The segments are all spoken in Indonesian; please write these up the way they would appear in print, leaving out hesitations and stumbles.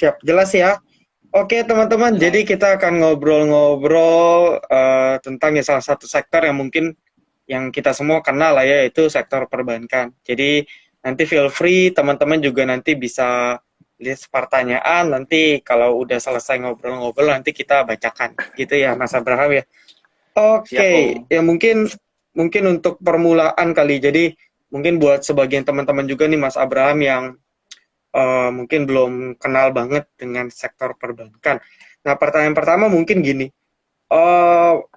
siap. Jelas ya. Oke, teman-teman. Jadi Jelas. kita akan ngobrol-ngobrol tentang ya salah satu sektor yang mungkin yang kita semua kenal lah ya, yaitu sektor perbankan. Jadi nanti feel free teman-teman juga nanti bisa list pertanyaan. Nanti kalau udah selesai ngobrol-ngobrol nanti kita bacakan. Gitu ya, Mas Abraham ya. Siap, Oke, Om. ya mungkin mungkin untuk permulaan kali. Jadi mungkin buat sebagian teman-teman juga nih Mas Abraham yang mungkin belum kenal banget dengan sektor perbankan. Nah, pertanyaan pertama mungkin gini,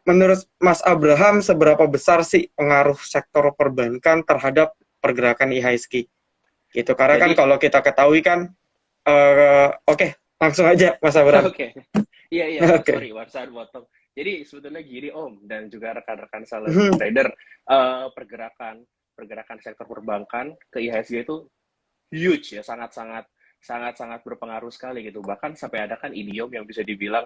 menurut Mas Abraham seberapa besar sih pengaruh sektor perbankan terhadap pergerakan IHSG? Gitu. Karena kan Jadi, kalau kita ketahui kan, oke, langsung aja Mas Abraham. oke. Iya, iya. Oke. Sorry, Warsan potong. Jadi, sebetulnya gini, Om, dan juga rekan-rekan sahabat Mhm, trader, pergerakan pergerakan sektor perbankan ke IHSG itu huge ya, sangat-sangat berpengaruh sekali gitu. Bahkan sampai ada kan idiom yang bisa dibilang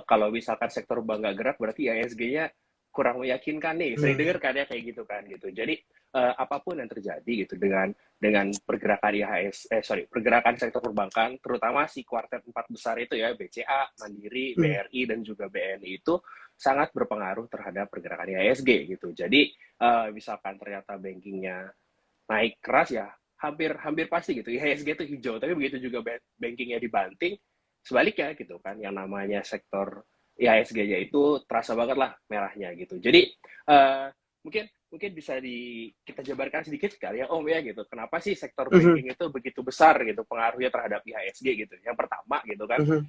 kalau misalkan sektor bank nggak gerak berarti IHSG-nya kurang meyakinkan nih. Sering mhm, dengar kan ya kayak gitu kan gitu. Jadi apapun yang terjadi gitu dengan pergerakan pergerakan sektor perbankan, terutama si kuartet empat besar itu ya, BCA, Mandiri, mhm, BRI dan juga BNI itu sangat berpengaruh terhadap pergerakan IHSG gitu. Jadi misalkan ternyata bankingnya naik keras ya hampir hampir pasti gitu IHSG itu hijau, tapi begitu juga bankingnya dibanting sebaliknya gitu kan, yang namanya sektor IHSG-nya itu terasa banget lah merahnya gitu. Jadi mungkin mungkin bisa kita jabarkan sedikit kali ya Om ya gitu, kenapa sih sektor mhm, banking itu begitu besar gitu pengaruhnya terhadap IHSG gitu. Yang pertama gitu kan, mhm,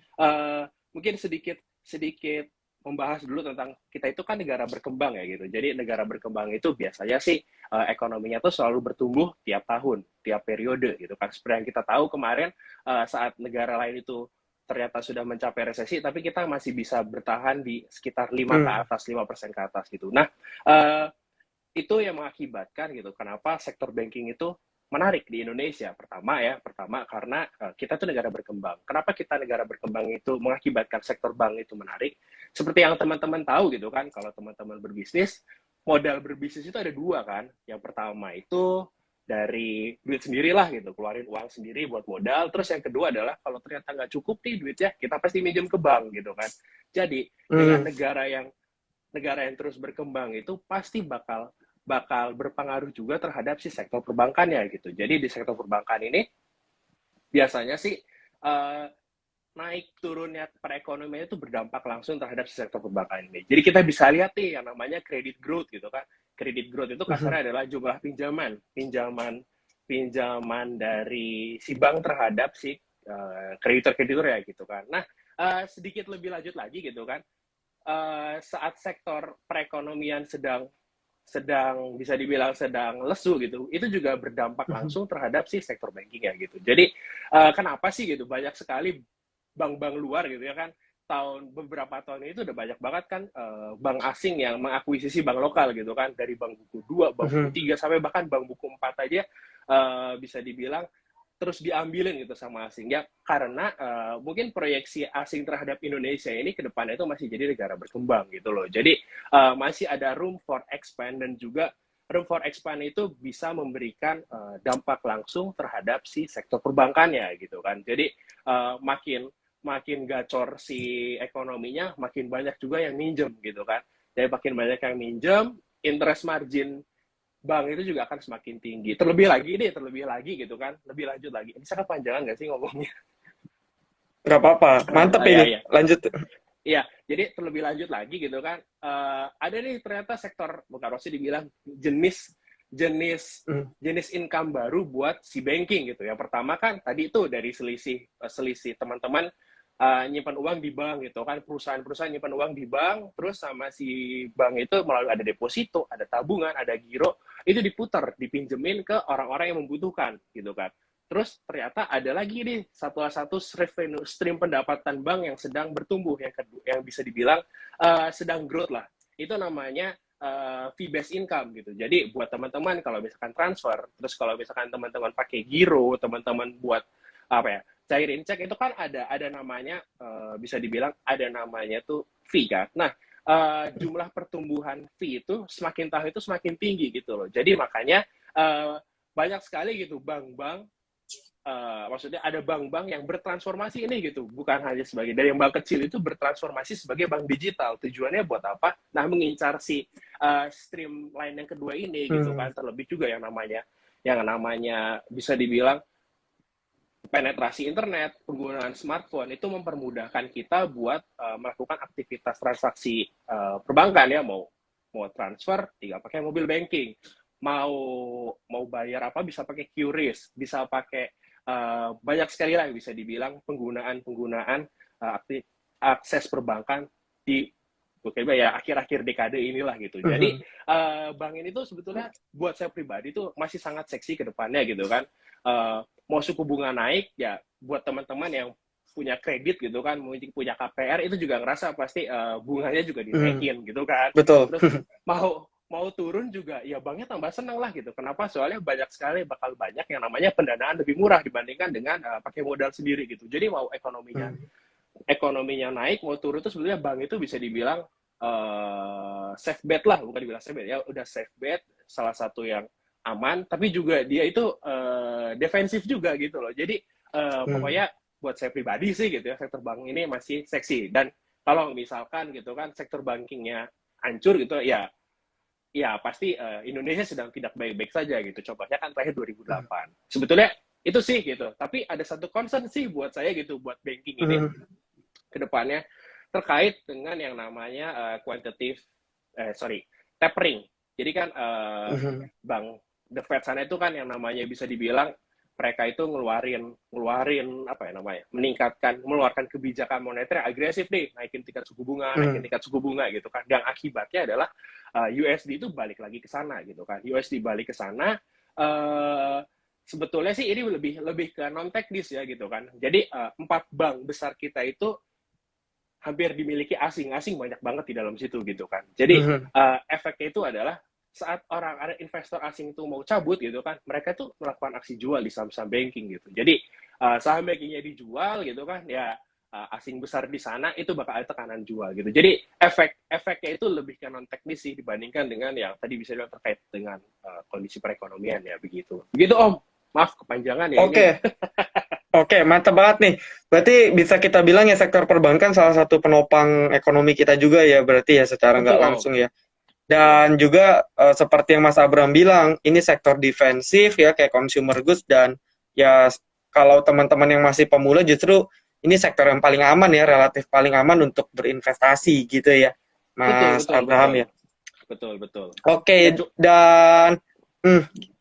mungkin sedikit sedikit membahas dulu tentang kita itu kan negara berkembang ya gitu. Jadi negara berkembang itu biasanya sih ekonominya tuh selalu bertumbuh tiap tahun, tiap periode gitu kan. Seperti yang kita tahu kemarin saat negara lain itu ternyata sudah mencapai resesi, tapi kita masih bisa bertahan di sekitar 5 ke mhm, atas, 5% ke atas gitu. Nah, uh, itu yang mengakibatkan gitu kenapa sektor banking itu menarik di Indonesia. Pertama karena kita tuh negara berkembang. Kenapa kita negara berkembang itu mengakibatkan sektor bank itu menarik? Seperti yang teman-teman tahu gitu kan, kalau teman-teman berbisnis, modal berbisnis itu ada dua kan. Yang pertama itu dari duit sendirilah gitu, keluarin uang sendiri buat modal. Terus yang kedua adalah kalau ternyata nggak cukup nih duitnya, kita pasti minjem ke bank gitu kan. Jadi dengan mhm, negara yang terus berkembang itu pasti bakal bakal berpengaruh juga terhadap si sektor perbankannya gitu. Jadi di sektor perbankan ini biasanya sih uh, naik turunnya perekonomian itu berdampak langsung terhadap si sektor perbankan ini. Jadi kita bisa lihat nih yang namanya credit growth gitu kan. Credit growth itu mhm, kasarnya adalah jumlah pinjaman dari si bank terhadap si kreditor-kreditor ya gitu kan. Nah, sedikit lebih lanjut lagi gitu kan, saat sektor perekonomian sedang sedang bisa dibilang sedang lesu gitu, itu juga berdampak mhm, langsung terhadap si sektor banking ya gitu. Jadi kenapa sih gitu banyak sekali bank-bank luar gitu ya kan, beberapa tahun ini itu udah banyak banget kan bank asing yang mengakuisisi bank lokal gitu kan, dari bank buku 2, bank buku mhm, 3 sampai bahkan bank buku 4 aja bisa dibilang terus diambilin gitu sama asing ya, karena mungkin proyeksi asing terhadap Indonesia ini ke depannya itu masih jadi negara berkembang gitu loh. Jadi masih ada room for expand, dan juga room for expand itu bisa memberikan dampak langsung terhadap si sektor perbankannya gitu kan. Jadi makin makin gacor si ekonominya, makin banyak juga yang minjem gitu kan. Jadi makin banyak yang minjem, interest margin bank itu juga akan semakin tinggi. Terlebih lagi gitu kan, lebih lanjut lagi. Ini sangat panjangan nggak sih ngomongnya? nggak apa-apa, mantep Ya, ini, ya. lanjut. Iya, jadi terlebih lanjut lagi gitu kan, ada nih ternyata sektor, bukan Rossi dibilang jenis jenis Mhm, jenis income baru buat si banking gitu. Yang pertama kan tadi itu dari selisih teman-teman nyimpan uang di bank gitu kan, perusahaan-perusahaan nyimpan uang di bank, terus sama si bank itu melalui ada deposito, ada tabungan, ada giro, itu diputar, dipinjemin ke orang-orang yang membutuhkan gitu kan. Terus ternyata ada lagi nih satu revenue stream pendapatan bank yang sedang bertumbuh, yang kedua yang bisa dibilang sedang growth lah. Itu namanya fee based income gitu. Jadi buat teman-teman kalau misalkan transfer, terus kalau misalkan teman-teman pakai giro, teman-teman buat apa ya, cairin cek itu kan ada namanya bisa dibilang ada namanya tuh fee kan. Nah, jumlah pertumbuhan fee itu semakin tahun itu semakin tinggi gitu loh. Jadi makanya banyak sekali gitu bank-bank maksudnya ada bank-bank yang bertransformasi ini gitu, bukan hanya sebagai dari yang bank kecil itu bertransformasi sebagai bank digital. Tujuannya buat apa? Nah, mengincar si streamline yang kedua ini gitu kan, terlebih juga yang namanya bisa dibilang penetrasi internet, penggunaan smartphone itu mempermudahkan kita buat melakukan aktivitas transaksi perbankan ya, mau transfer tinggal pakai mobile banking, mau bayar apa bisa pakai QRIS, bisa pakai banyak sekali lah bisa dibilang penggunaan akses perbankan di ya akhir-akhir dekade inilah gitu. Jadi bank ini tuh sebetulnya buat saya pribadi tuh masih sangat seksi ke depannya gitu kan. Mau suku bunga naik ya buat teman-teman yang punya kredit gitu kan, punya KPR itu juga ngerasa pasti bunganya juga dinaikin gitu kan. Betul. Terus mau turun juga ya banknya tambah seneng lah gitu. Kenapa? Soalnya banyak yang namanya pendanaan lebih murah dibandingkan dengan pakai modal sendiri gitu. Jadi mau ekonominya naik mau turun itu sebetulnya bank itu bisa dibilang safe bet lah, bukan dibilang safe bet ya, udah safe bet, salah satu yang aman, tapi juga dia itu defensif juga gitu loh. Jadi pokoknya buat saya pribadi sih gitu ya, sektor bank ini masih seksi. Dan kalau misalkan gitu kan sektor bankingnya hancur gitu ya pasti Indonesia sedang tidak baik-baik saja gitu. Contohnya kan terakhir 2008. Sebetulnya itu sih gitu. Tapi ada satu concern sih buat saya gitu, buat banking ini ke depannya terkait dengan yang namanya tapering. Jadi kan bank The Fed sana itu kan yang namanya bisa dibilang mereka itu ngeluarin apa ya namanya, mengeluarkan kebijakan moneter yang agresif deh, naikin tingkat suku bunga gitu kan. Yang akibatnya adalah USD itu balik lagi ke sana gitu kan. USD balik ke sana sebetulnya sih ini lebih ke non teknis ya gitu kan. Jadi 4 bank besar kita itu hampir dimiliki asing banyak banget di dalam situ gitu kan. Jadi efeknya itu adalah saat ada investor asing itu mau cabut gitu kan, mereka tuh melakukan aksi jual di saham-saham banking gitu. Jadi saham bankingnya dijual gitu kan, ya asing besar di sana itu bakal ada tekanan jual gitu. Jadi efeknya itu lebih ke non teknis sih dibandingkan dengan yang tadi bisa dibilang terkait dengan kondisi perekonomian ya begitu. Begitu Om. Maaf kepanjangan ya. Oke, mantap banget nih. Berarti bisa kita bilang ya sektor perbankan salah satu penopang ekonomi kita juga ya, berarti ya secara nggak langsung ya. Dan juga seperti yang Mas Abram bilang, ini sektor defensif ya, kayak consumer goods, dan ya kalau teman-teman yang masih pemula justru ini sektor yang paling aman ya, relatif paling aman untuk berinvestasi gitu ya, Mas Abraham ya. Betul. Oke, dan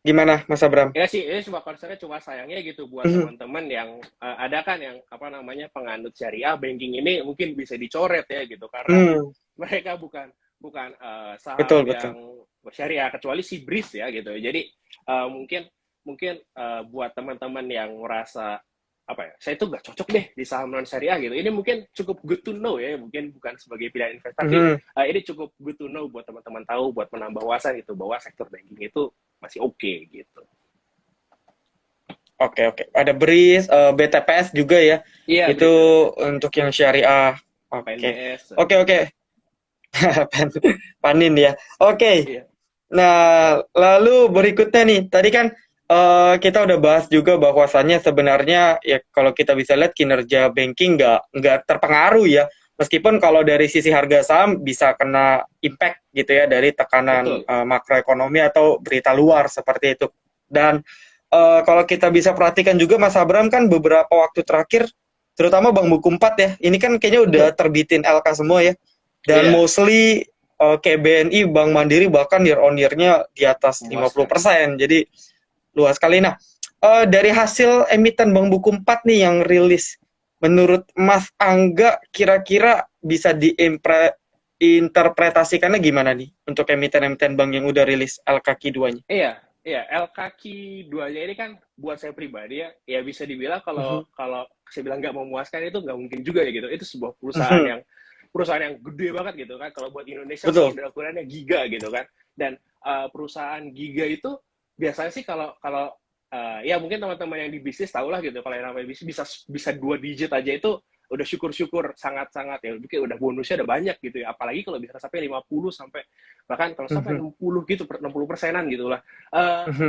gimana Mas Abram? Ya sih, ini cuma concernnya cuma sayangnya gitu buat teman-teman yang ada kan yang apa namanya penganut syariah banking ini mungkin bisa dicoret ya gitu karena mereka bukan saham yang syariah kecuali si BRIS ya gitu. Jadi mungkin buat teman-teman yang merasa apa ya, saya tuh nggak cocok deh di saham non syariah gitu. Ini mungkin cukup good to know ya, mungkin bukan sebagai pilihan investasi. Ini cukup good to know buat teman-teman tahu, buat menambah wawasan itu bahwa sektor banking itu masih oke gitu. Oke. Ada BRIS, BTPS juga ya. Iya, itu BTPS. Untuk yang syariah. Oke. Panin ya. Oke. Iya. Nah, lalu berikutnya nih, tadi kan kita udah bahas juga bahwasannya sebenarnya ya kalau kita bisa lihat kinerja banking nggak terpengaruh ya. Meskipun kalau dari sisi harga saham bisa kena impact gitu ya dari tekanan makroekonomi atau berita luar seperti itu. Dan kalau kita bisa perhatikan juga Mas Abram kan beberapa waktu terakhir, terutama Bank Buku 4 ya, ini kan kayaknya udah terbitin LK semua ya. Dan mostly kayak BNI, Bank Mandiri bahkan year on year-nya di atas 50%. Jadi luas sekali. Nah, dari hasil emiten Bank Buku 4 nih yang rilis, menurut Mas Angga kira-kira bisa diinterpretasikannya gimana nih untuk emiten-emiten bank yang udah rilis LKQ 2-nya? Iya, LKQ 2-nya ini kan buat saya pribadi ya bisa dibilang kalau saya bilang nggak memuaskan itu nggak mungkin juga ya gitu. Itu sebuah perusahaan yang gede banget gitu kan. Kalau buat Indonesia mungkin ukurannya giga gitu kan. Dan perusahaan giga itu biasanya sih kalau ya mungkin teman-teman yang di bisnis tahu lah gitu. Kalau yang namanya bisnis bisa 2 digit aja itu udah syukur-syukur sangat-sangat ya, mungkin udah bonusnya udah banyak gitu ya, apalagi kalau bisa sampai 50 sampai bahkan kalau sampai 60 gitu, 60%-an gitu lah.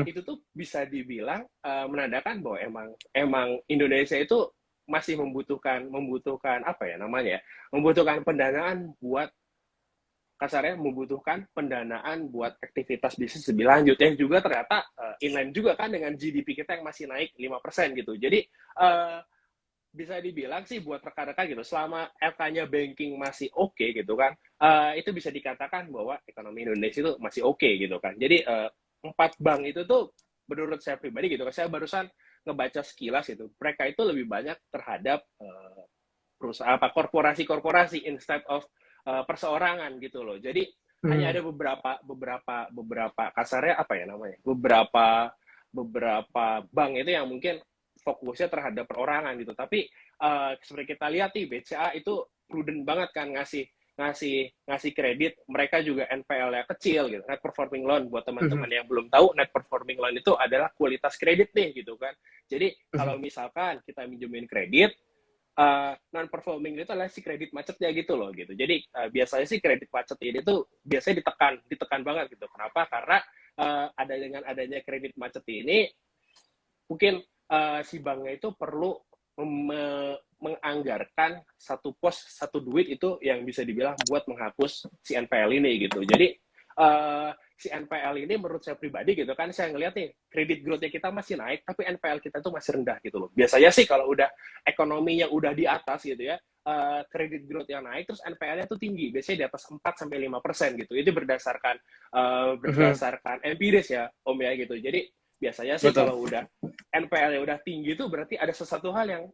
Itu tuh bisa dibilang menandakan bahwa emang Indonesia itu masih membutuhkan apa ya namanya ya, membutuhkan pendanaan buat kasarnya membutuhkan pendanaan buat aktivitas bisnis lebih lanjut yang juga ternyata inline juga kan dengan GDP kita yang masih naik 5% gitu. Jadi bisa dibilang sih buat rekan-rekan gitu, selama FK-nya banking masih oke gitu kan, itu bisa dikatakan bahwa ekonomi Indonesia itu masih oke gitu kan. Jadi 4 bank itu tuh menurut saya pribadi gitu, saya barusan ngebaca sekilas itu, mereka itu lebih banyak terhadap perusahaan korporasi-korporasi instead of perseorangan gitu loh. Jadi hanya ada beberapa kasarnya apa ya namanya, beberapa bank itu yang mungkin fokusnya terhadap perorangan gitu. Tapi seperti kita lihat nih, BCA itu prudent banget kan ngasih kredit. Mereka juga NPL-nya kecil gitu. Net performing loan buat teman-teman yang belum tahu, net performing loan itu adalah kualitas kredit nih gitu kan. Jadi kalau misalkan kita minjemin kredit, non performing itu adalah si kredit macetnya gitu loh gitu. Jadi biasanya sih kredit macet ini tuh biasanya ditekan banget gitu. Kenapa? Karena dengan adanya kredit macet ini mungkin si banknya itu perlu menganggarkan satu pos, satu duit itu yang bisa dibilang buat menghapus si NPL ini gitu. Jadi si NPL ini menurut saya pribadi gitu kan, saya ngeliat nih kredit growth-nya kita masih naik tapi NPL kita tuh masih rendah gitu loh. Biasanya sih kalau udah ekonomi yang udah di atas gitu ya, kredit growth yang naik terus NPL-nya tuh tinggi, biasanya di atas 4-5% gitu. Itu berdasarkan empiris ya Om ya gitu. Jadi biasanya sih kalau udah NPL-nya udah tinggi tuh berarti ada sesuatu hal yang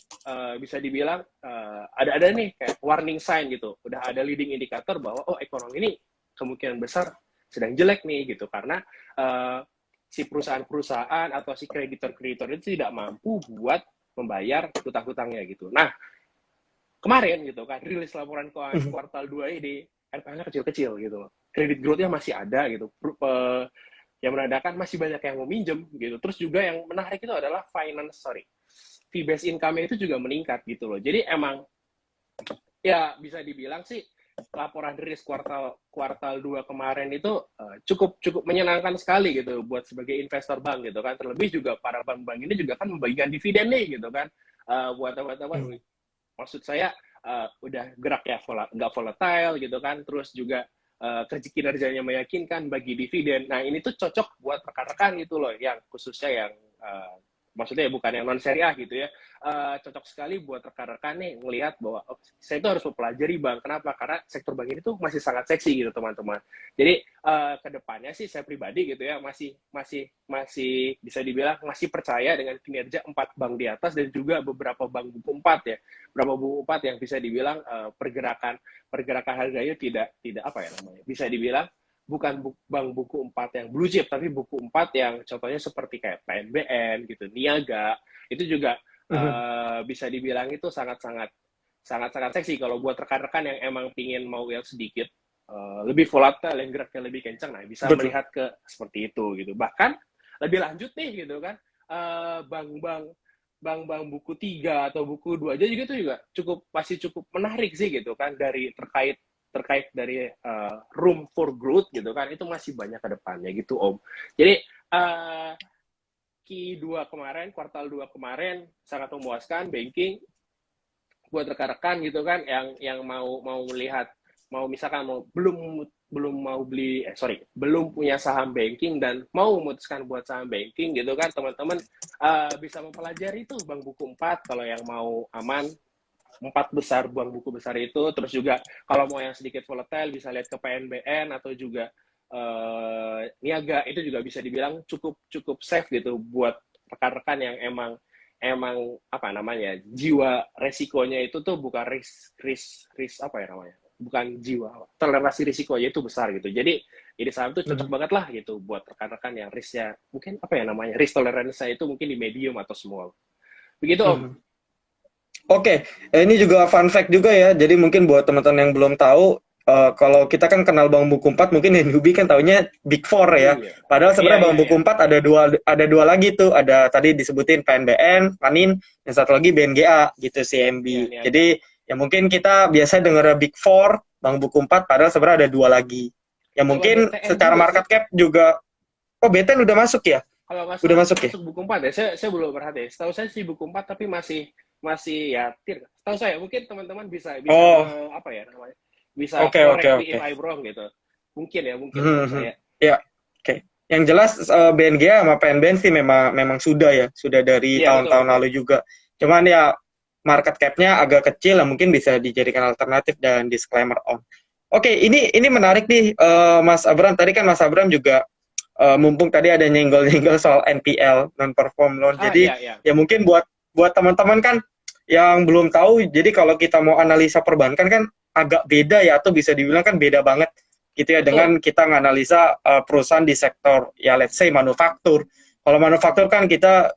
bisa dibilang ada nih kayak warning sign gitu. Udah ada leading indicator bahwa oh ekonomi ini kemungkinan besar sedang jelek nih gitu, karena si perusahaan-perusahaan atau si kreditor-kreditor itu tidak mampu buat membayar hutang-hutangnya gitu. Nah, kemarin gitu kan rilis laporan keuangan kuartal 2 ini NPL-nya kecil-kecil gitu loh. Kredit growth-nya masih ada gitu. Yang menandakan masih banyak yang mau minjem gitu. Terus juga yang menarik itu adalah fee based income-nya itu juga meningkat gitu loh. Jadi emang ya bisa dibilang sih laporan rilis kuartal 2 kemarin itu cukup menyenangkan sekali gitu buat sebagai investor bank gitu kan. Terlebih juga para bank-bank ini juga kan membagikan dividen nih gitu kan, buat teman-teman. Maksud saya udah gerak ya nggak volatile gitu kan, terus juga kinerjanya meyakinkan bagi dividen. Nah ini tuh cocok buat rekan-rekan gitu loh, yang khususnya yang maksudnya bukan yang non syariah gitu ya, cocok sekali buat rekan-rekan nih ngelihat bahwa saya itu harus mempelajari bank. Kenapa? Karena sektor bank ini tuh masih sangat seksi gitu teman-teman. Jadi kedepannya sih saya pribadi gitu ya masih bisa dibilang masih percaya dengan kinerja 4 bank di atas dan juga beberapa bank buku 4 ya, beberapa buku 4 yang bisa dibilang pergerakan harganya tidak apa ya namanya, bisa dibilang bukan bank buku 4 yang blue chip, tapi buku 4 yang contohnya seperti kayak PNBN gitu, Niaga, itu juga bisa dibilang itu sangat-sangat seksi kalau buat rekan-rekan yang emang pingin mau yang sedikit lebih volatile, yang geraknya lebih kencang, nah bisa melihat ke seperti itu gitu. Bahkan lebih lanjut nih gitu kan, bank buku 3 atau buku 2 aja juga itu juga masih cukup menarik sih gitu kan, dari terkait dari room for growth gitu kan, itu masih banyak ke depannya gitu Om. Jadi Q2 kemarin, kuartal 2 kemarin sangat memuaskan banking buat rekan-rekan gitu kan, yang mau melihat, misalkan belum punya saham banking dan mau memutuskan buat saham banking gitu kan, teman-teman bisa mempelajari itu bank buku 4 kalau yang mau aman. 4 besar bank buku besar itu. Terus juga kalau mau yang sedikit volatile bisa lihat ke PNBN atau juga Niaga, itu juga bisa dibilang cukup safe gitu buat rekan-rekan yang emang apa namanya, jiwa resikonya itu tuh bukan risk apa ya namanya, bukan jiwa, toleransi risikonya itu besar gitu. Jadi saham itu cocok banget lah gitu buat rekan-rekan yang risknya mungkin apa ya namanya, risk tolerance itu mungkin di medium atau small. Begitu Om. Oke, ini juga fun fact juga ya. Jadi mungkin buat teman-teman yang belum tahu, kalau kita kan kenal Bank Buku 4, mungkin yang newbie kan taunya Big Four ya. Padahal sebenarnya Bank Buku 4 ada dua lagi tuh. Ada tadi disebutin PNBN, Panin, yang satu lagi BNGA gitu, CMB. Jadi Ya mungkin kita biasa dengar Big Four, Bank Buku 4, padahal sebenarnya ada dua lagi. Ya Sama mungkin BTN secara juga sih. market cap juga, oh BTN udah masuk ya? Kalau nggak Udah salah masuk ya? masuk buku 4 ya. Saya belum perhati. Setahu saya sih buku 4 tapi masih masih ya tir. Setahu saya mungkin teman-teman bisa bisa Oh, apa ya namanya? Bisa oke oke correct me oke. if I'm wrong gitu. Mungkin Hmm, setahu hmm. saya. Ya, oke. Yang jelas BNGA sama PNBN sih memang memang sudah ya, sudah dari Iya betul tahun-tahun betul. lalu juga. Cuman ya market cap-nya agak kecil, lah mungkin bisa dijadikan alternatif dan disclaimer on. Oke, ini menarik nih, Mas Abram. Tadi kan Mas Abram juga mumpung tadi ada nyenggol-nyenggol soal NPL, non perform loan. Ah Jadi iya iya. ya mungkin buat buat teman-teman kan yang belum tahu, jadi kalau kita mau analisa perbankan kan agak beda ya, atau bisa dibilang kan beda banget gitu ya Betul. dengan kita menganalisa perusahaan di sektor ya let's say manufaktur. Kalau manufaktur kan kita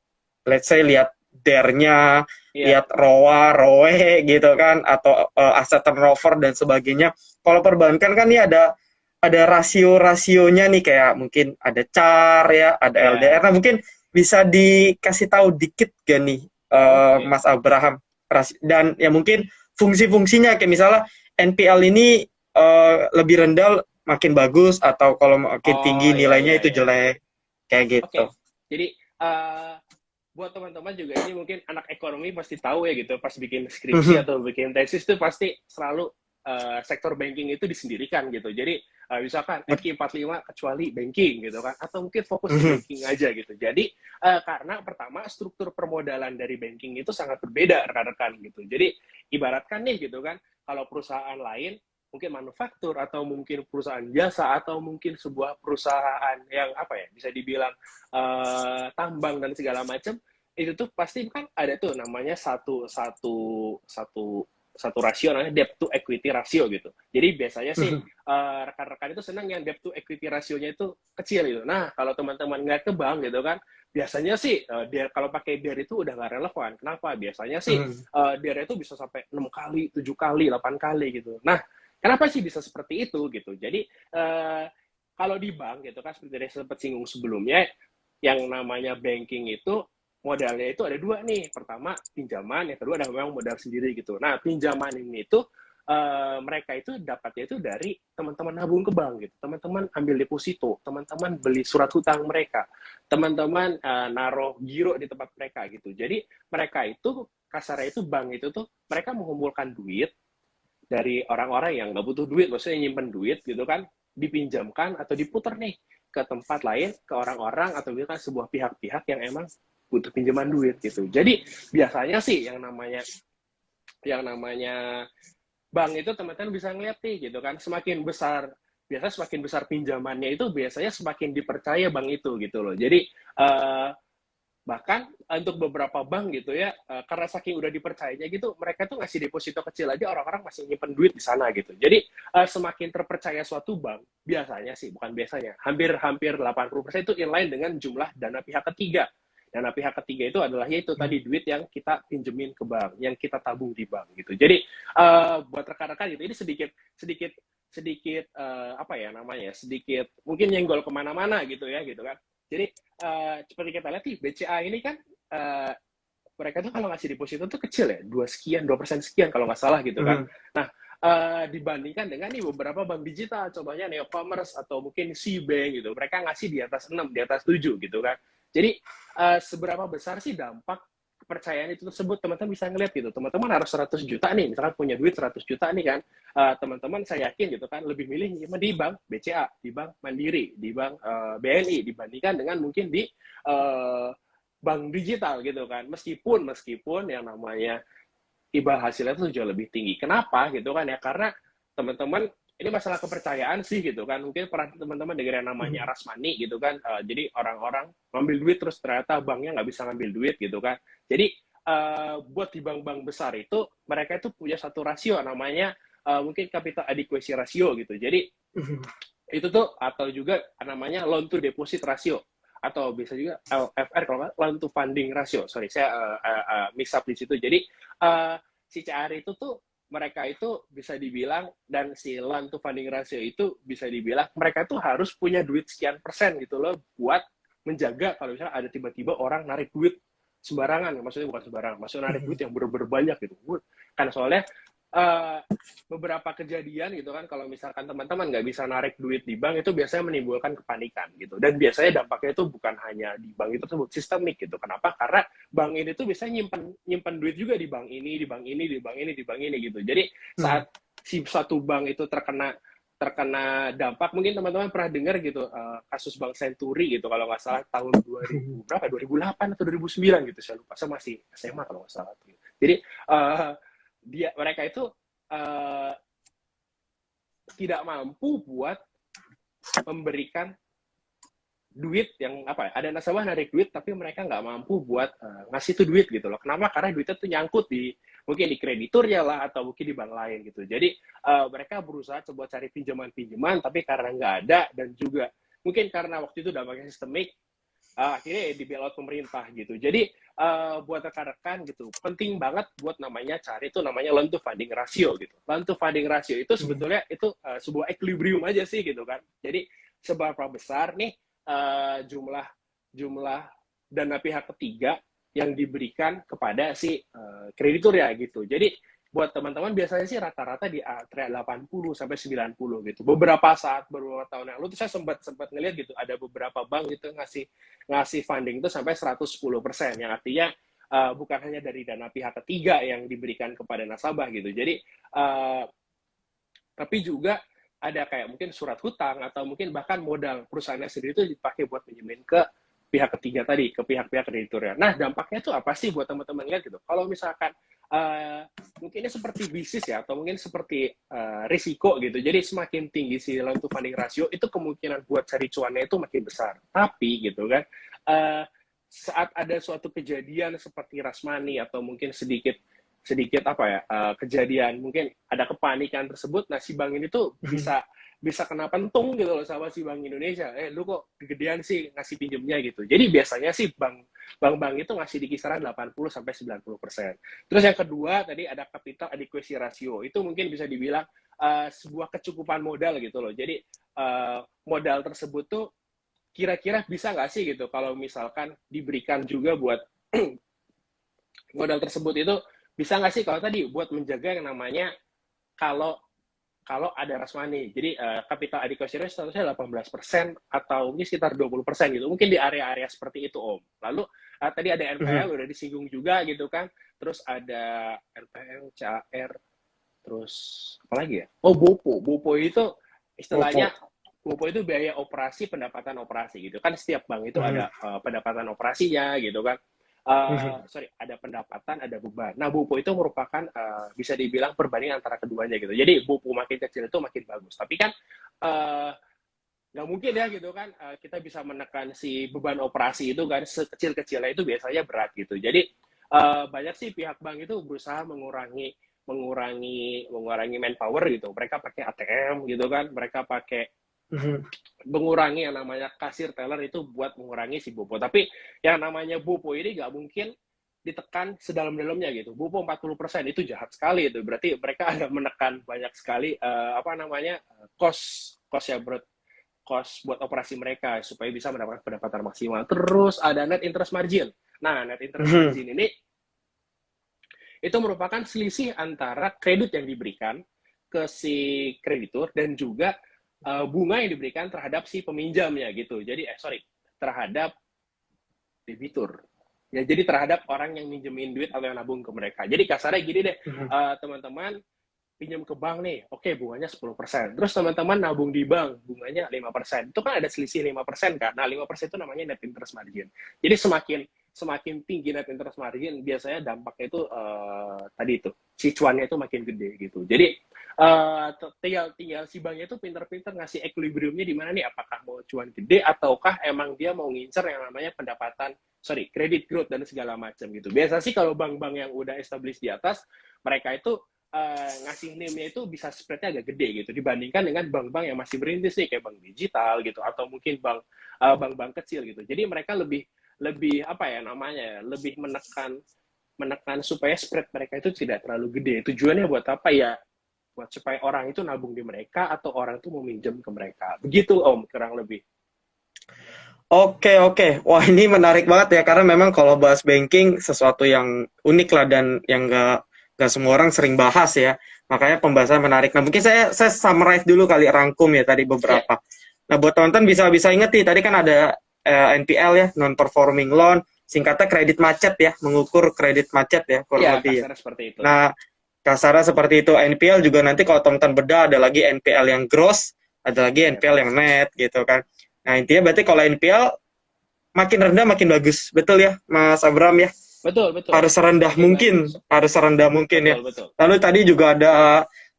let's say lihat DER-nya, Iya. lihat ROA, ROE gitu kan, atau aset turnover dan sebagainya. Kalau perbankan kan ini ada rasio-rasionya nih, kayak mungkin ada CAR ya, ada LDR. Iya. Nah, mungkin bisa dikasih tahu dikit gak nih, Oke. Mas Abraham, dan ya mungkin fungsi-fungsinya, kayak misalnya NPL ini lebih rendah makin bagus, atau kalau makin Oh tinggi iya iya nilainya itu iya. jelek, kayak gitu. Oke. Jadi eh buat teman-teman juga ini mungkin anak ekonomi pasti tahu ya gitu pas bikin skripsi atau bikin tesis itu pasti selalu sektor banking itu disendirikan gitu. Jadi misalkan FQ45 kecuali banking gitu kan atau mungkin fokus ke banking aja gitu. Jadi karena pertama struktur permodalan dari banking itu sangat berbeda rekan-rekan gitu. Jadi ibaratkan nih gitu kan kalau perusahaan lain mungkin manufaktur atau mungkin perusahaan jasa atau mungkin sebuah perusahaan yang apa ya bisa dibilang tambang dan segala macam itu tuh pasti kan ada tuh namanya satu rasio namanya debt to equity ratio gitu. Jadi biasanya sih rekan-rekan itu senang yang debt to equity rasionya itu kecil gitu. Nah kalau teman-teman ngeliat ke bank gitu kan, biasanya sih kalau pakai DER itu udah nggak relevan. Kenapa? Biasanya sih DER itu bisa sampai 6 kali, 7 kali, 8 kali gitu. Nah kenapa sih bisa seperti itu gitu? Jadi kalau di bank gitu kan seperti yang sempat singgung sebelumnya, yang namanya banking itu modalnya itu ada dua nih. Pertama pinjaman, yang kedua adalah memang modal sendiri gitu. Nah pinjaman ini itu mereka itu dapatnya itu dari teman-teman nabung ke bank gitu. Teman-teman ambil deposito, teman-teman beli surat hutang mereka, teman-teman naruh giro di tempat mereka gitu. Jadi mereka itu kasarnya itu bank itu tuh mereka mengumpulkan duit dari orang-orang yang nggak butuh duit, maksudnya nyimpen duit gitu kan, dipinjamkan atau diputar nih ke tempat lain, ke orang-orang atau kan sebuah pihak-pihak yang emang butuh pinjaman duit gitu. Jadi biasanya sih yang namanya bank itu teman-teman bisa ngeliat nih gitu kan, semakin besar biasanya semakin besar pinjamannya itu biasanya semakin dipercaya bank itu gitu loh. Jadi bahkan untuk beberapa bank gitu ya karena saking udah dipercayanya gitu mereka tuh ngasih deposito kecil aja orang-orang masih nyimpen duit di sana gitu. Jadi semakin terpercaya suatu bank biasanya sih bukan biasanya hampir 80% itu inline dengan jumlah dana pihak ketiga. Dana pihak ketiga itu adalah yaitu tadi duit yang kita pinjemin ke bank, yang kita tabung di bank gitu. Jadi buat rekan-rekan gitu ini sedikit sedikit sedikit apa ya namanya sedikit mungkin nyenggol kemana-mana gitu ya gitu kan. Jadi seperti kita lihat nih BCA ini kan mereka tuh kalau ngasih deposito tuh kecil ya, 2% sekian kalau nggak salah gitu kan. Nah, dibandingkan dengan nih beberapa bank digital, contohnya Neocommerce atau mungkin Cbank gitu, mereka ngasih di atas 6, di atas 7 gitu kan. Jadi seberapa besar sih dampak kepercayaan itu tersebut, teman-teman bisa ngeliat gitu. Teman-teman harus 100 juta nih, misalkan punya duit 100 juta nih kan, teman-teman saya yakin gitu kan, lebih milih di bank BCA, di bank Mandiri, di bank BNI, dibandingkan dengan mungkin di bank digital gitu kan. Meskipun yang namanya imbal hasilnya itu jauh lebih tinggi. Kenapa gitu kan ya? Karena teman-teman ini masalah kepercayaan sih gitu kan. Mungkin pernah teman-teman dengar yang namanya rush money gitu kan. Jadi orang-orang ngambil duit terus ternyata banknya nggak bisa ngambil duit gitu kan. Jadi buat di bank-bank besar itu mereka itu punya satu rasio namanya mungkin capital adequacy ratio gitu. Jadi itu tuh atau juga namanya loan to deposit ratio atau bisa juga LFR kalau nggak loan to funding ratio. Sorry, saya mix up di situ. Jadi si CR itu tuh mereka itu bisa dibilang dan si loan to funding ratio itu bisa dibilang mereka tuh harus punya duit sekian persen gitu loh buat menjaga kalau misalnya ada tiba-tiba orang narik duit sembarangan, maksudnya bukan sembarangan, maksudnya narik duit yang bener-bener banyak gitu. Kan soalnya uh, beberapa kejadian gitu kan, kalau misalkan teman-teman nggak bisa narik duit di bank itu biasanya menimbulkan kepanikan gitu. Dan biasanya dampaknya itu bukan hanya di bank itu tersebut, sistemik gitu. Kenapa? Karena bank ini tuh bisa nyimpan nyimpan duit juga di bank ini, di bank ini, di bank ini, di bank ini gitu. Jadi saat si satu bank itu terkena terkena dampak, mungkin teman-teman pernah dengar gitu, kasus Bank Senturi gitu kalau nggak salah tahun 2000 berapa, 2008 atau 2009 gitu, saya lupa, saya masih SMA kalau nggak salah. Jadi mereka itu uh, tidak mampu buat memberikan duit yang apa ya, ada nasabah narik duit tapi mereka nggak mampu buat ngasih tuh duit gitu loh. Kenapa? Karena duitnya tuh nyangkut di mungkin di krediturnya lah atau mungkin di bank lain gitu. Jadi mereka berusaha coba cari pinjaman-pinjaman tapi karena nggak ada, dan juga mungkin karena waktu itu dampaknya sistemik, akhirnya di bailout pemerintah gitu. Jadi buat rekan-rekan gitu, penting banget buat namanya cari itu namanya loan to funding ratio gitu. Loan to funding ratio itu sebetulnya itu sebuah equilibrium aja sih gitu kan. Jadi seberapa besar nih jumlah dana pihak ketiga yang diberikan kepada si kreditur ya gitu. Jadi buat teman-teman biasanya sih rata-rata di antara 80 sampai 90 gitu. Beberapa tahun yang lalu tuh saya sempat ngeliat gitu, ada beberapa bank gitu ngasih funding itu sampai 110%, yang artinya bukan hanya dari dana pihak ketiga yang diberikan kepada nasabah gitu. Jadi tapi juga ada kayak mungkin surat hutang atau mungkin bahkan modal perusahaannya sendiri itu dipakai buat pinjemin ke pihak ketiga tadi, ke pihak-pihak krediturnya. Nah, dampaknya tuh apa sih buat teman-teman lihat gitu? Kalau misalkan mungkin ini seperti bisnis ya, atau mungkin seperti risiko gitu. Jadi semakin tinggi si loan to funding ratio, itu kemungkinan buat cari cuannya itu makin besar. Tapi gitu kan, saat ada suatu kejadian seperti rush money atau mungkin sedikit apa ya, kejadian mungkin ada kepanikan tersebut, nah si bank ini tuh bisa kena pentung gitu loh sama si Bank Indonesia. Lu kok kegedean sih ngasih pinjemnya gitu. Jadi biasanya sih bank itu ngasih di kisaran 80 sampai 90%. Terus yang kedua tadi ada capital adequacy ratio. Itu mungkin bisa dibilang sebuah kecukupan modal gitu loh. Jadi modal tersebut tuh kira-kira bisa nggak sih gitu kalau misalkan diberikan juga buat modal tersebut itu bisa nggak sih kalau tadi buat menjaga yang namanya kalau ada rush money. Jadi capital adequacy ratio statusnya 18% atau mungkin sekitar 20% gitu. Mungkin di area-area seperti itu, Om. Lalu tadi ada NPL udah disinggung juga gitu kan. Terus ada NPL, CAR, terus apa lagi ya? Oh, BOPO. BOPO itu istilahnya BOPO itu biaya operasi, pendapatan operasi gitu kan. Setiap bank itu ada pendapatan operasinya gitu kan. Ada pendapatan, ada beban. Nah, BOPO itu merupakan bisa dibilang perbandingan antara keduanya gitu. Jadi BOPO makin kecil itu makin bagus. Tapi kan nggak mungkin ya gitu kan kita bisa menekan si beban operasi itu kan, sekecil-kecilnya itu biasanya berat gitu. Jadi banyak sih pihak bank itu berusaha mengurangi manpower gitu. Mereka pakai ATM gitu kan, mereka pakai mengurangi yang namanya kasir teller itu buat mengurangi si BOPO. Tapi yang namanya BOPO ini nggak mungkin ditekan sedalam-dalamnya gitu. BOPO 40% itu jahat sekali itu. Berarti mereka ada menekan banyak sekali cost buat operasi mereka supaya bisa mendapatkan pendapatan maksimal. Terus ada net interest margin. Nah, net interest margin ini itu merupakan selisih antara kredit yang diberikan ke si kreditur dan juga bunga yang diberikan terhadap si peminjamnya gitu. Jadi terhadap debitur. Ya, jadi terhadap orang yang minjemin duit atau yang nabung ke mereka. Jadi kasarnya gini deh, teman-teman pinjam ke bank nih, oke bunganya 10%. Terus teman-teman nabung di bank, bunganya 5%. Itu kan ada selisih 5% kan? Nah, 5% itu namanya net interest margin. Jadi semakin tinggi net interest margin, biasanya dampaknya itu tadi itu, si cuannya itu makin gede gitu. Jadi tinggal si banknya itu pinter-pinter ngasih equilibriumnya di mana nih, apakah mau cuan gede ataukah emang dia mau ngincer yang namanya credit growth dan segala macam gitu. Biasa sih kalau bank-bank yang udah established di atas, mereka itu ngasih NIM-nya itu bisa spread-nya agak gede gitu dibandingkan dengan bank-bank yang masih berintis nih kayak bank digital gitu atau mungkin bank-bank kecil gitu. Jadi mereka lebih lebih menekan supaya spread mereka itu tidak terlalu gede. Tujuannya buat apa ya? Buat supaya orang itu nabung di mereka atau orang itu mau minjem ke mereka. Begitu Om, kurang lebih. Oke. Wah, ini menarik banget ya, karena memang kalau bahas banking sesuatu yang unik lah dan yang nggak nggak semua orang sering bahas ya. Makanya pembahasan menarik. Nah, mungkin saya summarize dulu kali, rangkum ya tadi Ya, beberapa. Nah, buat teman-teman bisa inget nih, tadi kan ada NPL ya, non performing loan, singkatnya kredit macet ya, mengukur kredit macet ya kurang ya lebih ya. kasarnya seperti itu. Nah, kasarnya seperti itu. NPL juga nanti kalau teman-teman bedah, ada lagi NPL yang gross, ada lagi Ya, NPL yang net gitu kan. Nah, intinya berarti kalau NPL makin rendah makin bagus. Betul ya, Mas Abram ya? betul, betul. Harus serendah Makin bagus. mungkin, harus serendah mungkin ya. Betul, betul. Lalu tadi juga ada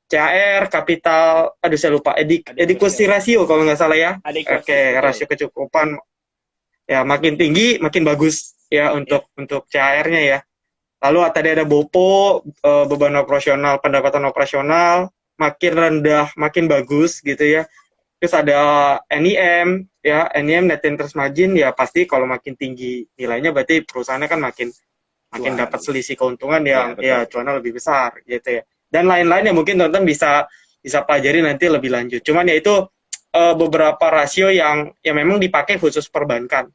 CAR, kapital, aduh saya lupa, Adequacy adequacy ratio kalau nggak salah ya. Oke, adequacy, betul. rasio kecukupan ya makin tinggi makin bagus ya Ya, untuk CAR-nya ya. Lalu tadi ada BOPO, beban operasional, pendapatan operasional, makin rendah makin bagus gitu ya. Terus ada NIM, ya NIM net interest margin ya pasti kalau makin tinggi nilainya berarti perusahaannya kan makin cuan. dapat selisih keuntungan Ya, yang ya betul. cuannya lebih besar gitu ya. Dan lain-lain yang mungkin teman-teman bisa pelajari nanti lebih lanjut. Cuman ya itu beberapa rasio yang memang dipakai khusus perbankan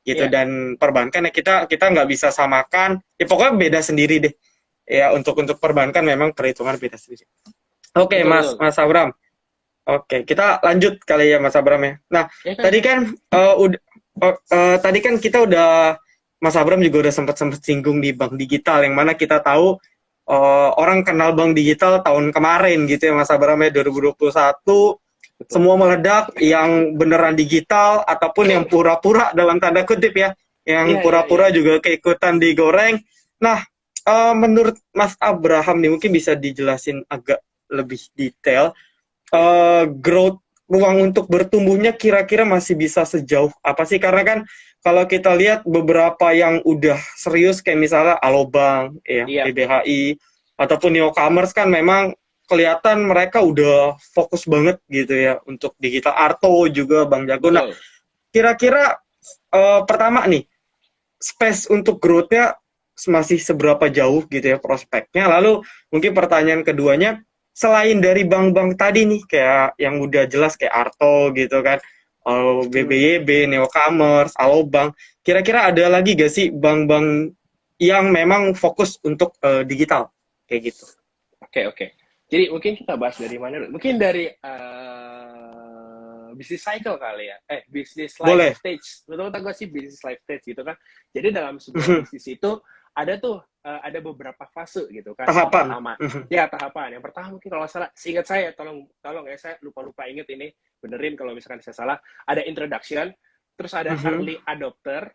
gitu, Ya, dan perbankan ya kita nggak bisa samakan ya, pokoknya beda sendiri deh ya, untuk perbankan memang perhitungan beda sendiri. Oke, betul, Mas betul. Mas Abram. Oke, kita lanjut kali ya Mas Abram ya. Nah, Ya kan, tadi kan? kan tadi kan kita udah, Mas Abram juga udah sempat singgung di bank digital, yang mana kita tahu orang kenal bank digital tahun kemarin gitu ya Mas Abram ya, 2021 Betul. semua meledak, yang beneran digital ataupun yang pura-pura dalam tanda kutip ya, yang Iya, iya, iya. pura-pura juga keikutan digoreng. Nah, menurut Mas Abraham nih mungkin bisa dijelasin agak lebih detail, growth, ruang untuk bertumbuhnya kira-kira masih bisa sejauh apa sih? Karena kan kalau kita lihat beberapa yang udah serius kayak misalnya Alobank, ya, Iya, BBHI, ataupun Newcomers kan memang kelihatan mereka udah fokus banget gitu ya untuk digital. Arto juga, Bang Jago. Nah, betul. kira-kira pertama nih, space untuk growth-nya masih seberapa jauh gitu ya prospeknya. Lalu mungkin pertanyaan keduanya, selain dari bank-bank tadi nih, kayak yang udah jelas kayak Arto gitu kan, Hmm. BBYB, Neocommerce, Alobank, kira-kira ada lagi gak sih bank-bank yang memang fokus untuk digital? Kayak gitu. Oke, oke. Jadi mungkin kita bahas dari mana dulu? Mungkin dari bisnis cycle kali ya. Bisnis life Boleh. stage. Betul tak gue sih bisnis life stage gitu kan. Jadi dalam sebuah bisnis itu ada tuh ada beberapa fase gitu kan. Yang Tahapan. pertama, ya tahapan. Yang pertama mungkin kalau salah, seingat saya, tolong ya, saya lupa inget ini, benerin kalau misalkan saya salah. Ada introduction, terus ada early adopter,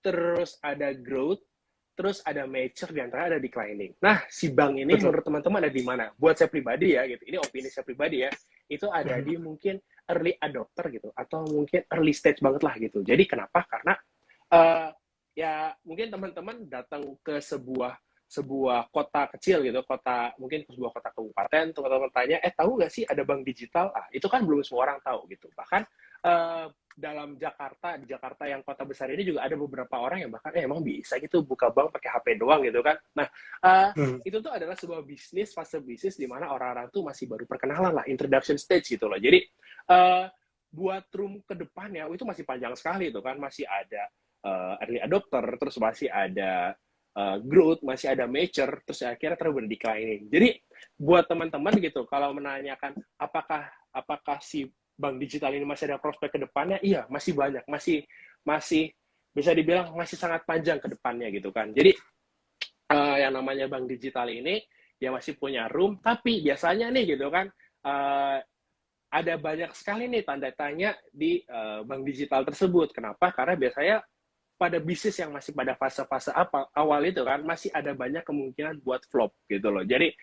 terus ada growth, terus ada mature, di antara ada declining. Nah, si bank ini Betul. menurut teman-teman ada di mana? Buat saya pribadi ya, gitu. Ini opini saya pribadi ya. Itu ada di mungkin early adopter gitu, atau mungkin early stage banget lah gitu. Jadi kenapa? Karena ya mungkin teman-teman datang ke sebuah kota kecil gitu, mungkin ke sebuah kota kabupaten, teman-teman tanya, tahu nggak sih ada bank digital? Itu kan belum semua orang tahu gitu. Bahkan dalam di Jakarta yang kota besar ini juga ada beberapa orang yang bahkan emang bisa gitu buka bank pakai HP doang gitu kan. Nah, itu tuh adalah sebuah fase bisnis di mana orang-orang tuh masih baru perkenalan lah, introduction stage gitu loh. Jadi buat room ke depannya itu masih panjang sekali itu kan, masih ada early adopter, terus masih ada growth, masih ada mature, terus akhirnya terus declining. Jadi buat teman-teman gitu, kalau menanyakan apakah si bank digital ini masih ada prospek ke depannya, iya masih banyak, masih bisa dibilang masih sangat panjang ke depannya gitu kan. Jadi yang namanya bank digital ini dia masih punya room, tapi biasanya nih gitu kan ada banyak sekali nih tanda tanya di bank digital tersebut. Kenapa? Karena biasanya pada bisnis yang masih pada fase-fase awal itu kan masih ada banyak kemungkinan buat flop gitu loh. Jadi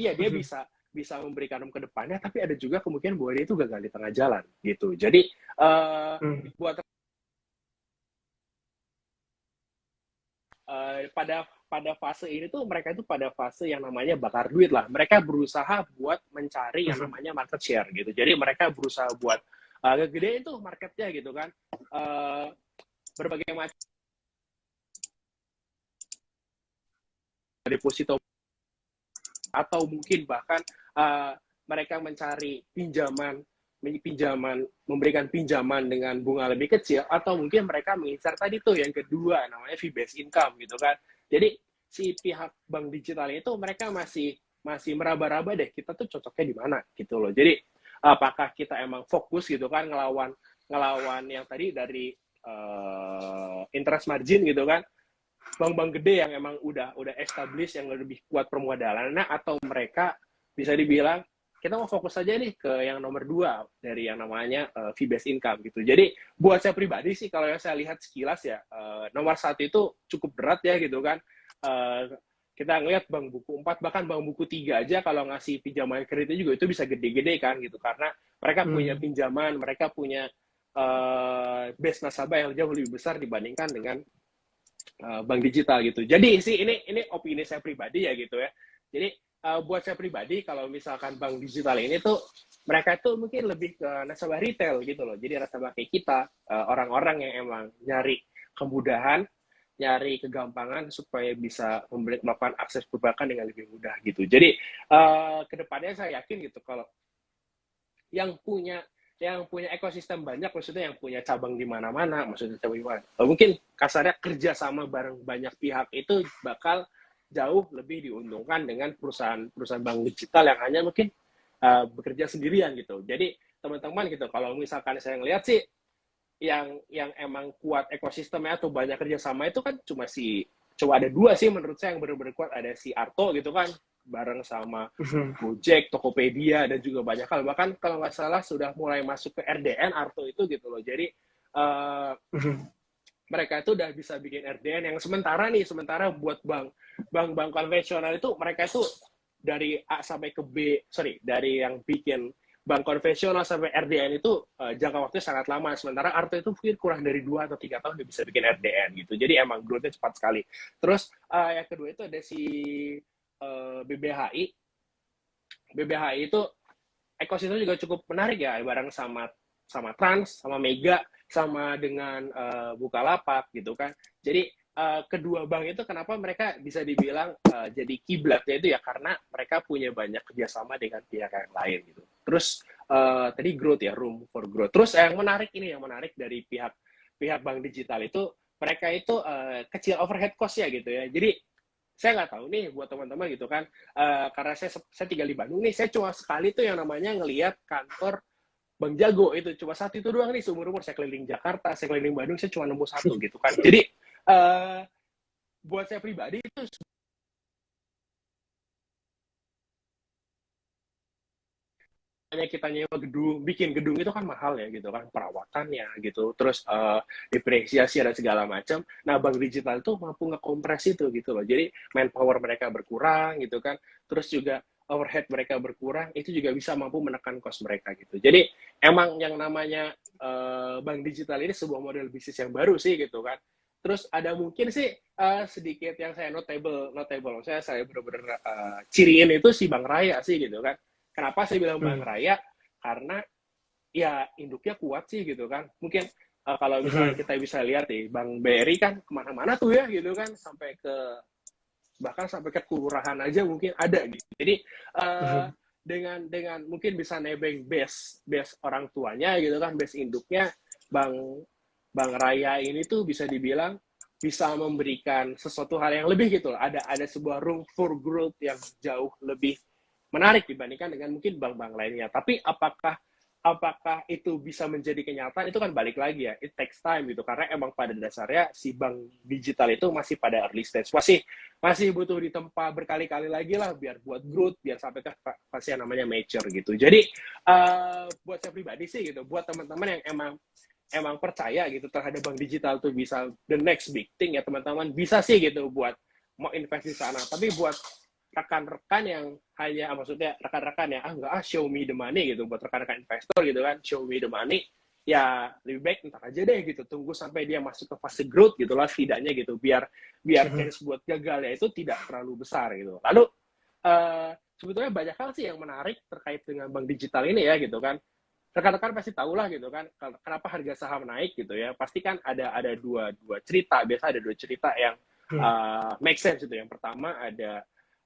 iya dia bisa memberikan ke depannya, tapi ada juga kemungkinan bahwa dia itu gagal di tengah jalan gitu. Jadi buat pada fase ini tuh mereka itu pada fase yang namanya bakar duit lah. Mereka berusaha buat mencari yang namanya market share gitu. Jadi mereka berusaha buat ngegedein tuh marketnya gitu kan. Berbagai macam deposito, atau mungkin bahkan mereka mencari memberikan pinjaman dengan bunga lebih kecil, atau mungkin mereka mengincar tadi tuh yang kedua namanya fee based income gitu kan. Jadi si pihak bank digital itu mereka masih meraba-raba deh kita tuh cocoknya di mana gitu loh. Jadi apakah kita emang fokus gitu kan ngelawan yang tadi dari interest margin gitu kan, bank-bank gede yang emang udah established yang lebih kuat permodalannya, atau mereka bisa dibilang kita mau fokus aja nih ke yang nomor 2 dari yang namanya fee based income gitu. Jadi buat saya pribadi sih kalau yang saya lihat sekilas ya nomor 1 itu cukup berat ya gitu kan. Kita ngelihat bank buku 4 bahkan bank buku 3 aja kalau ngasih pinjaman kreditnya juga itu bisa gede-gede kan gitu, karena mereka punya pinjaman, mereka punya base nasabah yang jauh lebih besar dibandingkan dengan bank digital gitu. Jadi sih ini opini saya pribadi ya gitu ya. Jadi buat saya pribadi kalau misalkan bank digital ini tuh mereka tuh mungkin lebih ke nasabah retail gitu loh. Jadi nasabah kayak kita, orang-orang yang emang nyari kemudahan, nyari kegampangan supaya bisa melakukan akses perbankan dengan lebih mudah gitu. Jadi kedepannya saya yakin gitu kalau yang punya ekosistem banyak, maksudnya yang punya cabang di mana-mana, maksudnya cabang di mana. Mungkin kasarnya kerja sama bareng banyak pihak itu bakal jauh lebih diuntungkan dengan perusahaan bank digital yang hanya mungkin bekerja sendirian gitu. Jadi teman-teman gitu, kalau misalkan saya ngelihat sih yang emang kuat ekosistemnya atau banyak kerjasama itu kan cuma ada 2 sih menurut saya yang benar-benar kuat, ada si Arto gitu kan bareng sama Gojek, Tokopedia, dan juga banyak hal. Bahkan kalau nggak salah sudah mulai masuk ke RDN Arto itu gitu loh. Jadi mereka itu udah bisa bikin RDN yang sementara buat bank konvensional itu mereka itu dari A sampai ke B, dari yang bikin bank konvensional sampai RDN itu jangka waktunya sangat lama. Sementara Arto itu mungkin kurang dari 2 atau 3 tahun udah bisa bikin RDN gitu. Jadi emang growth-nya cepat sekali. Terus yang kedua itu ada si BBHI. BBHI itu ekosistem juga cukup menarik ya, bareng sama Trans, sama Mega, sama dengan Bukalapak gitu kan. Jadi kedua bank itu kenapa mereka bisa dibilang jadi kiblatnya itu ya karena mereka punya banyak kerjasama dengan pihak yang lain gitu. Terus tadi growth ya, room for growth. Terus yang menarik dari pihak bank digital itu mereka itu kecil overhead cost ya gitu ya. Jadi saya nggak tahu nih buat teman-teman gitu kan, karena saya tinggal di Bandung nih, saya cuma sekali tuh yang namanya ngelihat kantor Bang Jago itu cuma satu itu doang nih seumur umur saya keliling Jakarta, saya keliling Bandung, saya cuma nemu satu gitu kan. Jadi buat saya pribadi itu hanya kita nyewa gedung, bikin gedung itu kan mahal ya gitu kan, perawatannya gitu, terus depresiasi dan segala macam. Nah, bank digital itu mampu ngekompres itu gitu loh. Jadi manpower mereka berkurang gitu kan, terus juga overhead mereka berkurang, itu juga bisa mampu menekan cost mereka gitu. Jadi emang yang namanya bank digital ini sebuah model bisnis yang baru sih gitu kan. Terus ada mungkin sih sedikit yang saya notable, saya benar-benar ciriin itu si Bank Raya sih gitu kan. Kenapa saya bilang Bank Raya? Karena ya induknya kuat sih gitu kan. Mungkin kalau misalnya kita bisa lihat nih, Bank BRI kan kemana-mana tuh ya gitu kan, bahkan sampai ke kelurahan aja mungkin ada gitu. Jadi dengan mungkin bisa nebeng base orang tuanya gitu kan, base induknya, Bank Raya ini tuh bisa dibilang bisa memberikan sesuatu hal yang lebih gitu. Ada sebuah room for growth yang jauh lebih menarik dibandingkan dengan mungkin bank-bank lainnya. Tapi apakah itu bisa menjadi kenyataan, itu kan balik lagi ya, it takes time gitu, karena emang pada dasarnya si bank digital itu masih pada early stage, masih butuh ditempa berkali-kali lagi lah biar buat growth, biar sampai ke fase yang namanya mature gitu. Jadi buat saya pribadi sih gitu, buat teman-teman yang emang percaya gitu terhadap bank digital tuh bisa the next big thing ya teman-teman, bisa sih gitu buat mau invest di sana. Tapi buat rekan-rekan yang hanya, maksudnya rekan-rekan yang enggak show me the money gitu, buat rekan-rekan investor gitu kan, show me the money, ya lebih baik entar aja deh gitu, tunggu sampai dia masuk ke fase growth gitu lah setidaknya gitu, biar chance buat gagalnya itu tidak terlalu besar gitu. Lalu sebetulnya banyak hal sih yang menarik terkait dengan bank digital ini ya gitu kan. Rekan-rekan pasti tahu lah gitu kan kenapa harga saham naik gitu ya, pasti kan ada dua cerita, biasa ada 2 cerita yang make sense gitu. Yang pertama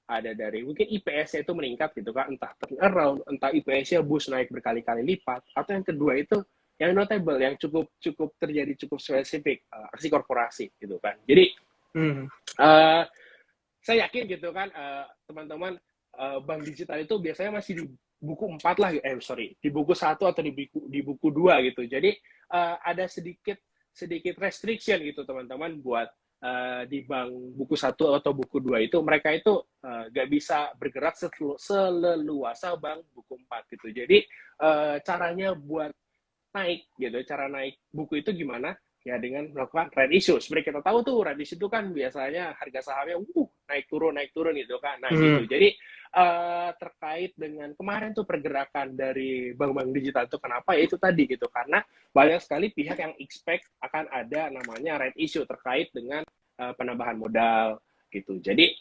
ada dari mungkin IPS-nya itu meningkat gitu kan, entah turnaround, entah IPS-nya boost naik berkali-kali lipat, atau yang kedua itu yang notable, yang cukup terjadi cukup spesifik, aksi korporasi gitu kan. Jadi saya yakin gitu kan teman-teman bank digital itu biasanya masih di buku 4 lah, sorry, di buku 1 atau di buku 2 gitu. Jadi ada sedikit restriction gitu teman-teman buat di bank buku 1 atau buku 2 itu mereka itu nggak bisa bergerak seleluasa bank buku 4 gitu. Jadi caranya buat naik gitu, cara naik buku itu gimana? Ya dengan melakukan red issue. Seperti kita tahu tuh red issue itu kan biasanya harga sahamnya naik turun gitu kan. Nah gitu. Jadi terkait dengan kemarin tuh pergerakan dari bank-bank digital itu kenapa? Ya itu tadi gitu. Karena banyak sekali pihak yang expect akan ada namanya red issue terkait dengan penambahan modal gitu. Jadi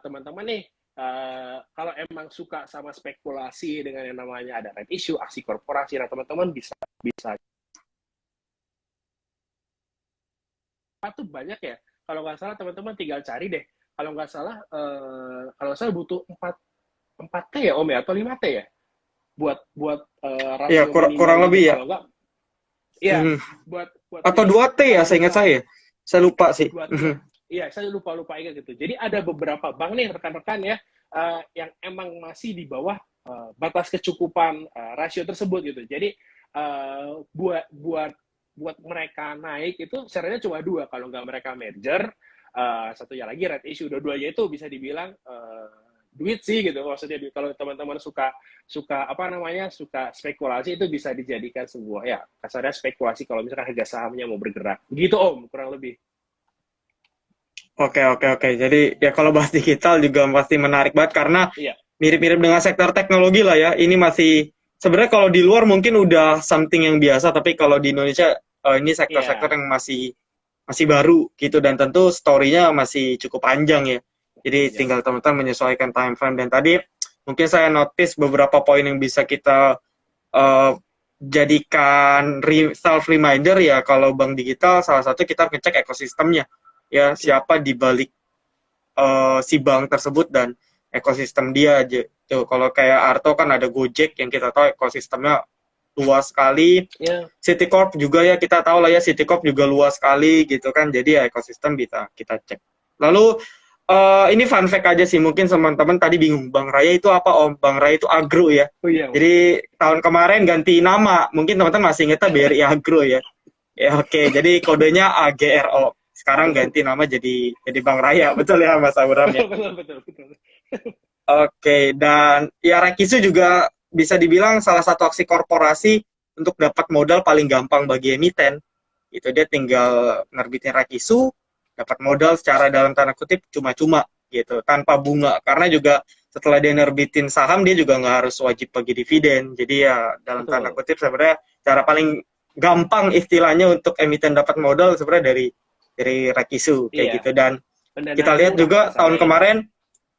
teman-teman nih kalau emang suka sama spekulasi dengan yang namanya ada red issue, aksi korporasi, nah teman-teman bisa tuh banyak ya. Kalau nggak salah teman-teman tinggal cari deh. Kalau nggak salah butuh 4 T ya Om ya atau 5 T ya buat Ya, rasio kurang minimal lebih gitu. ya. Kalau nggak ya buat Atau 2T ya, kalau seingat bisa saya lupa sih. 2T ya. Iya, saya lupa ingat gitu. Jadi ada beberapa bank nih rekan-rekan ya yang emang masih di bawah batas kecukupan rasio tersebut gitu. Jadi buat mereka naik itu caranya cuma 2. Kalau nggak mereka merger, satunya lagi red issue. Dua-duanya itu bisa dibilang duit sih gitu. Maksudnya kalau teman-teman suka suka spekulasi itu bisa dijadikan sebuah ya kasarnya spekulasi kalau misalkan harga sahamnya mau bergerak. Gitu Om, kurang lebih. Oke. Jadi ya kalau bahas digital juga pasti menarik banget karena Iya. mirip-mirip dengan sektor teknologi lah ya. Ini masih sebenarnya kalau di luar mungkin udah something yang biasa, tapi kalau di Indonesia ini sektor-sektor Iya. yang masih baru gitu dan tentu story-nya masih cukup panjang ya. Jadi tinggal teman-teman menyesuaikan time frame dan tadi mungkin saya notice beberapa poin yang bisa kita jadikan self reminder ya kalau bank digital salah satu kita ngecek ekosistemnya ya siapa di balik si bank tersebut dan ekosistem dia aja. Tuh, kalau kayak Arto kan ada Gojek yang kita tahu ekosistemnya luas sekali. Yeah. Citicorp juga ya kita tahu lah ya Citicorp juga luas sekali gitu kan. Jadi ya ekosistem bisa kita cek. Lalu ini fun fact aja sih mungkin teman-teman tadi bingung Bank Raya itu apa Om? Bank Raya itu Agro ya. Oh, iya, jadi tahun kemarin ganti nama. Mungkin teman-teman masih ingetnya BRI Agro ya. Ya oke. Jadi kodenya AGRO. Sekarang ganti nama jadi Bank Raya. Betul ya Mas Abraham ya? Betul. Oke, dan ya Rakisu juga bisa dibilang salah satu aksi korporasi untuk dapat modal paling gampang bagi emiten. Itu dia tinggal nerbitin Rakisu, dapat modal secara dalam tanda kutip cuma-cuma gitu, tanpa bunga. Karena juga setelah dia nerbitin saham, dia juga nggak harus wajib bagi dividen. Jadi ya dalam tanda kutip sebenarnya cara paling gampang istilahnya untuk emiten dapat modal sebenarnya dari Rakisu kayak gitu. Dan kita lihat juga tahun kemarin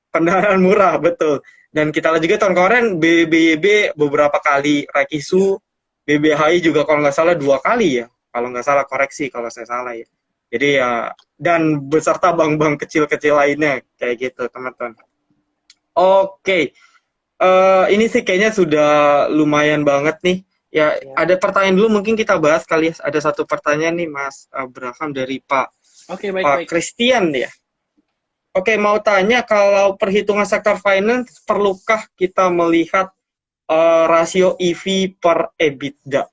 pendanaan murah, betul. Dan kita lihat juga tahun kemarin BBYB beberapa kali, Rakisu, BBHI juga kalau nggak salah 2 kali ya. Kalau nggak salah koreksi kalau saya salah ya. Jadi ya, dan beserta bank-bank kecil-kecil lainnya, kayak gitu teman-teman. Oke, ini sih kayaknya sudah lumayan banget nih. Ya, ada pertanyaan dulu mungkin kita bahas kali ya. Ada satu pertanyaan nih Mas Abraham dari Pak Christian ya. Oke, mau tanya kalau perhitungan sektor finance, perlukah kita melihat rasio EV per EBITDA?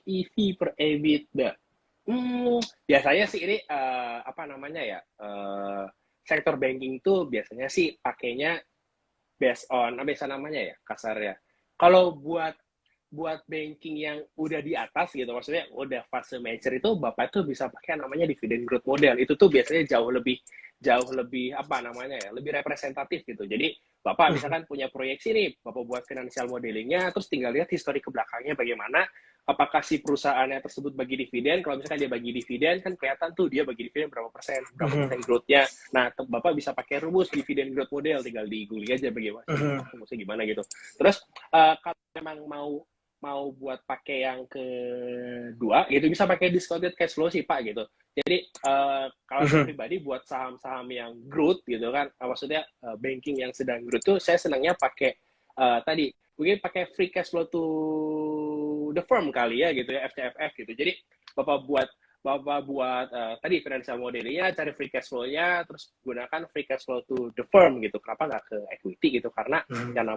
EV per EBITDA. Biasanya sih ini sektor banking tuh biasanya sih pakainya based on kasarnya. Kalau buat banking yang udah di atas gitu, maksudnya udah fase mature itu Bapak tuh bisa pakai namanya dividend growth model. Itu tuh biasanya jauh lebih lebih representatif gitu. Jadi Bapak misalkan punya proyeksi nih, Bapak buat financial modelingnya, terus tinggal lihat histori ke belakangnya bagaimana, apakah si perusahaannya tersebut bagi dividen. Kalau misalkan dia bagi dividen, kan kelihatan tuh dia bagi dividen berapa persen growth-nya. Nah, Bapak bisa pakai rumus dividen growth model, tinggal di-googling aja bagaimana, rumusnya gimana gitu. Terus kalau memang mau buat pakai yang kedua gitu bisa pakai discounted cash flow sih Pak gitu. Jadi kalau saya pribadi buat saham-saham yang growth gitu kan, maksudnya banking yang sedang growth tuh saya senangnya pakai tadi mungkin pakai free cash flow to the firm kali ya gitu ya, FCFF gitu. Jadi Bapak buat Bapak buat tadi financial modelnya, cari free cash flow-nya, terus gunakan free cash flow to the firm gitu. Kenapa nggak ke equity gitu? Karena yang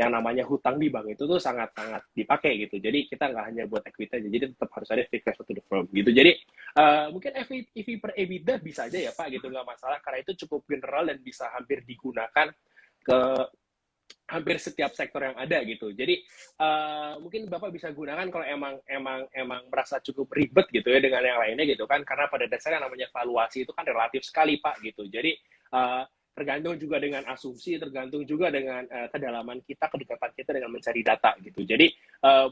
namanya hutang di bank itu tuh sangat-sangat dipakai gitu. Jadi kita nggak hanya buat equity aja, jadi tetap harus ada free cash flow to the firm gitu. Jadi mungkin EV per EBITDA bisa aja ya Pak gitu, nggak masalah karena itu cukup general dan bisa hampir digunakan ke hampir setiap sektor yang ada gitu. Jadi mungkin Bapak bisa gunakan kalau emang merasa cukup ribet gitu ya dengan yang lainnya gitu kan, karena pada dasarnya namanya valuasi itu kan relatif sekali Pak gitu. Jadi tergantung juga dengan asumsi, tergantung juga dengan kedalaman kita, kedekatan kita dengan mencari data gitu. Jadi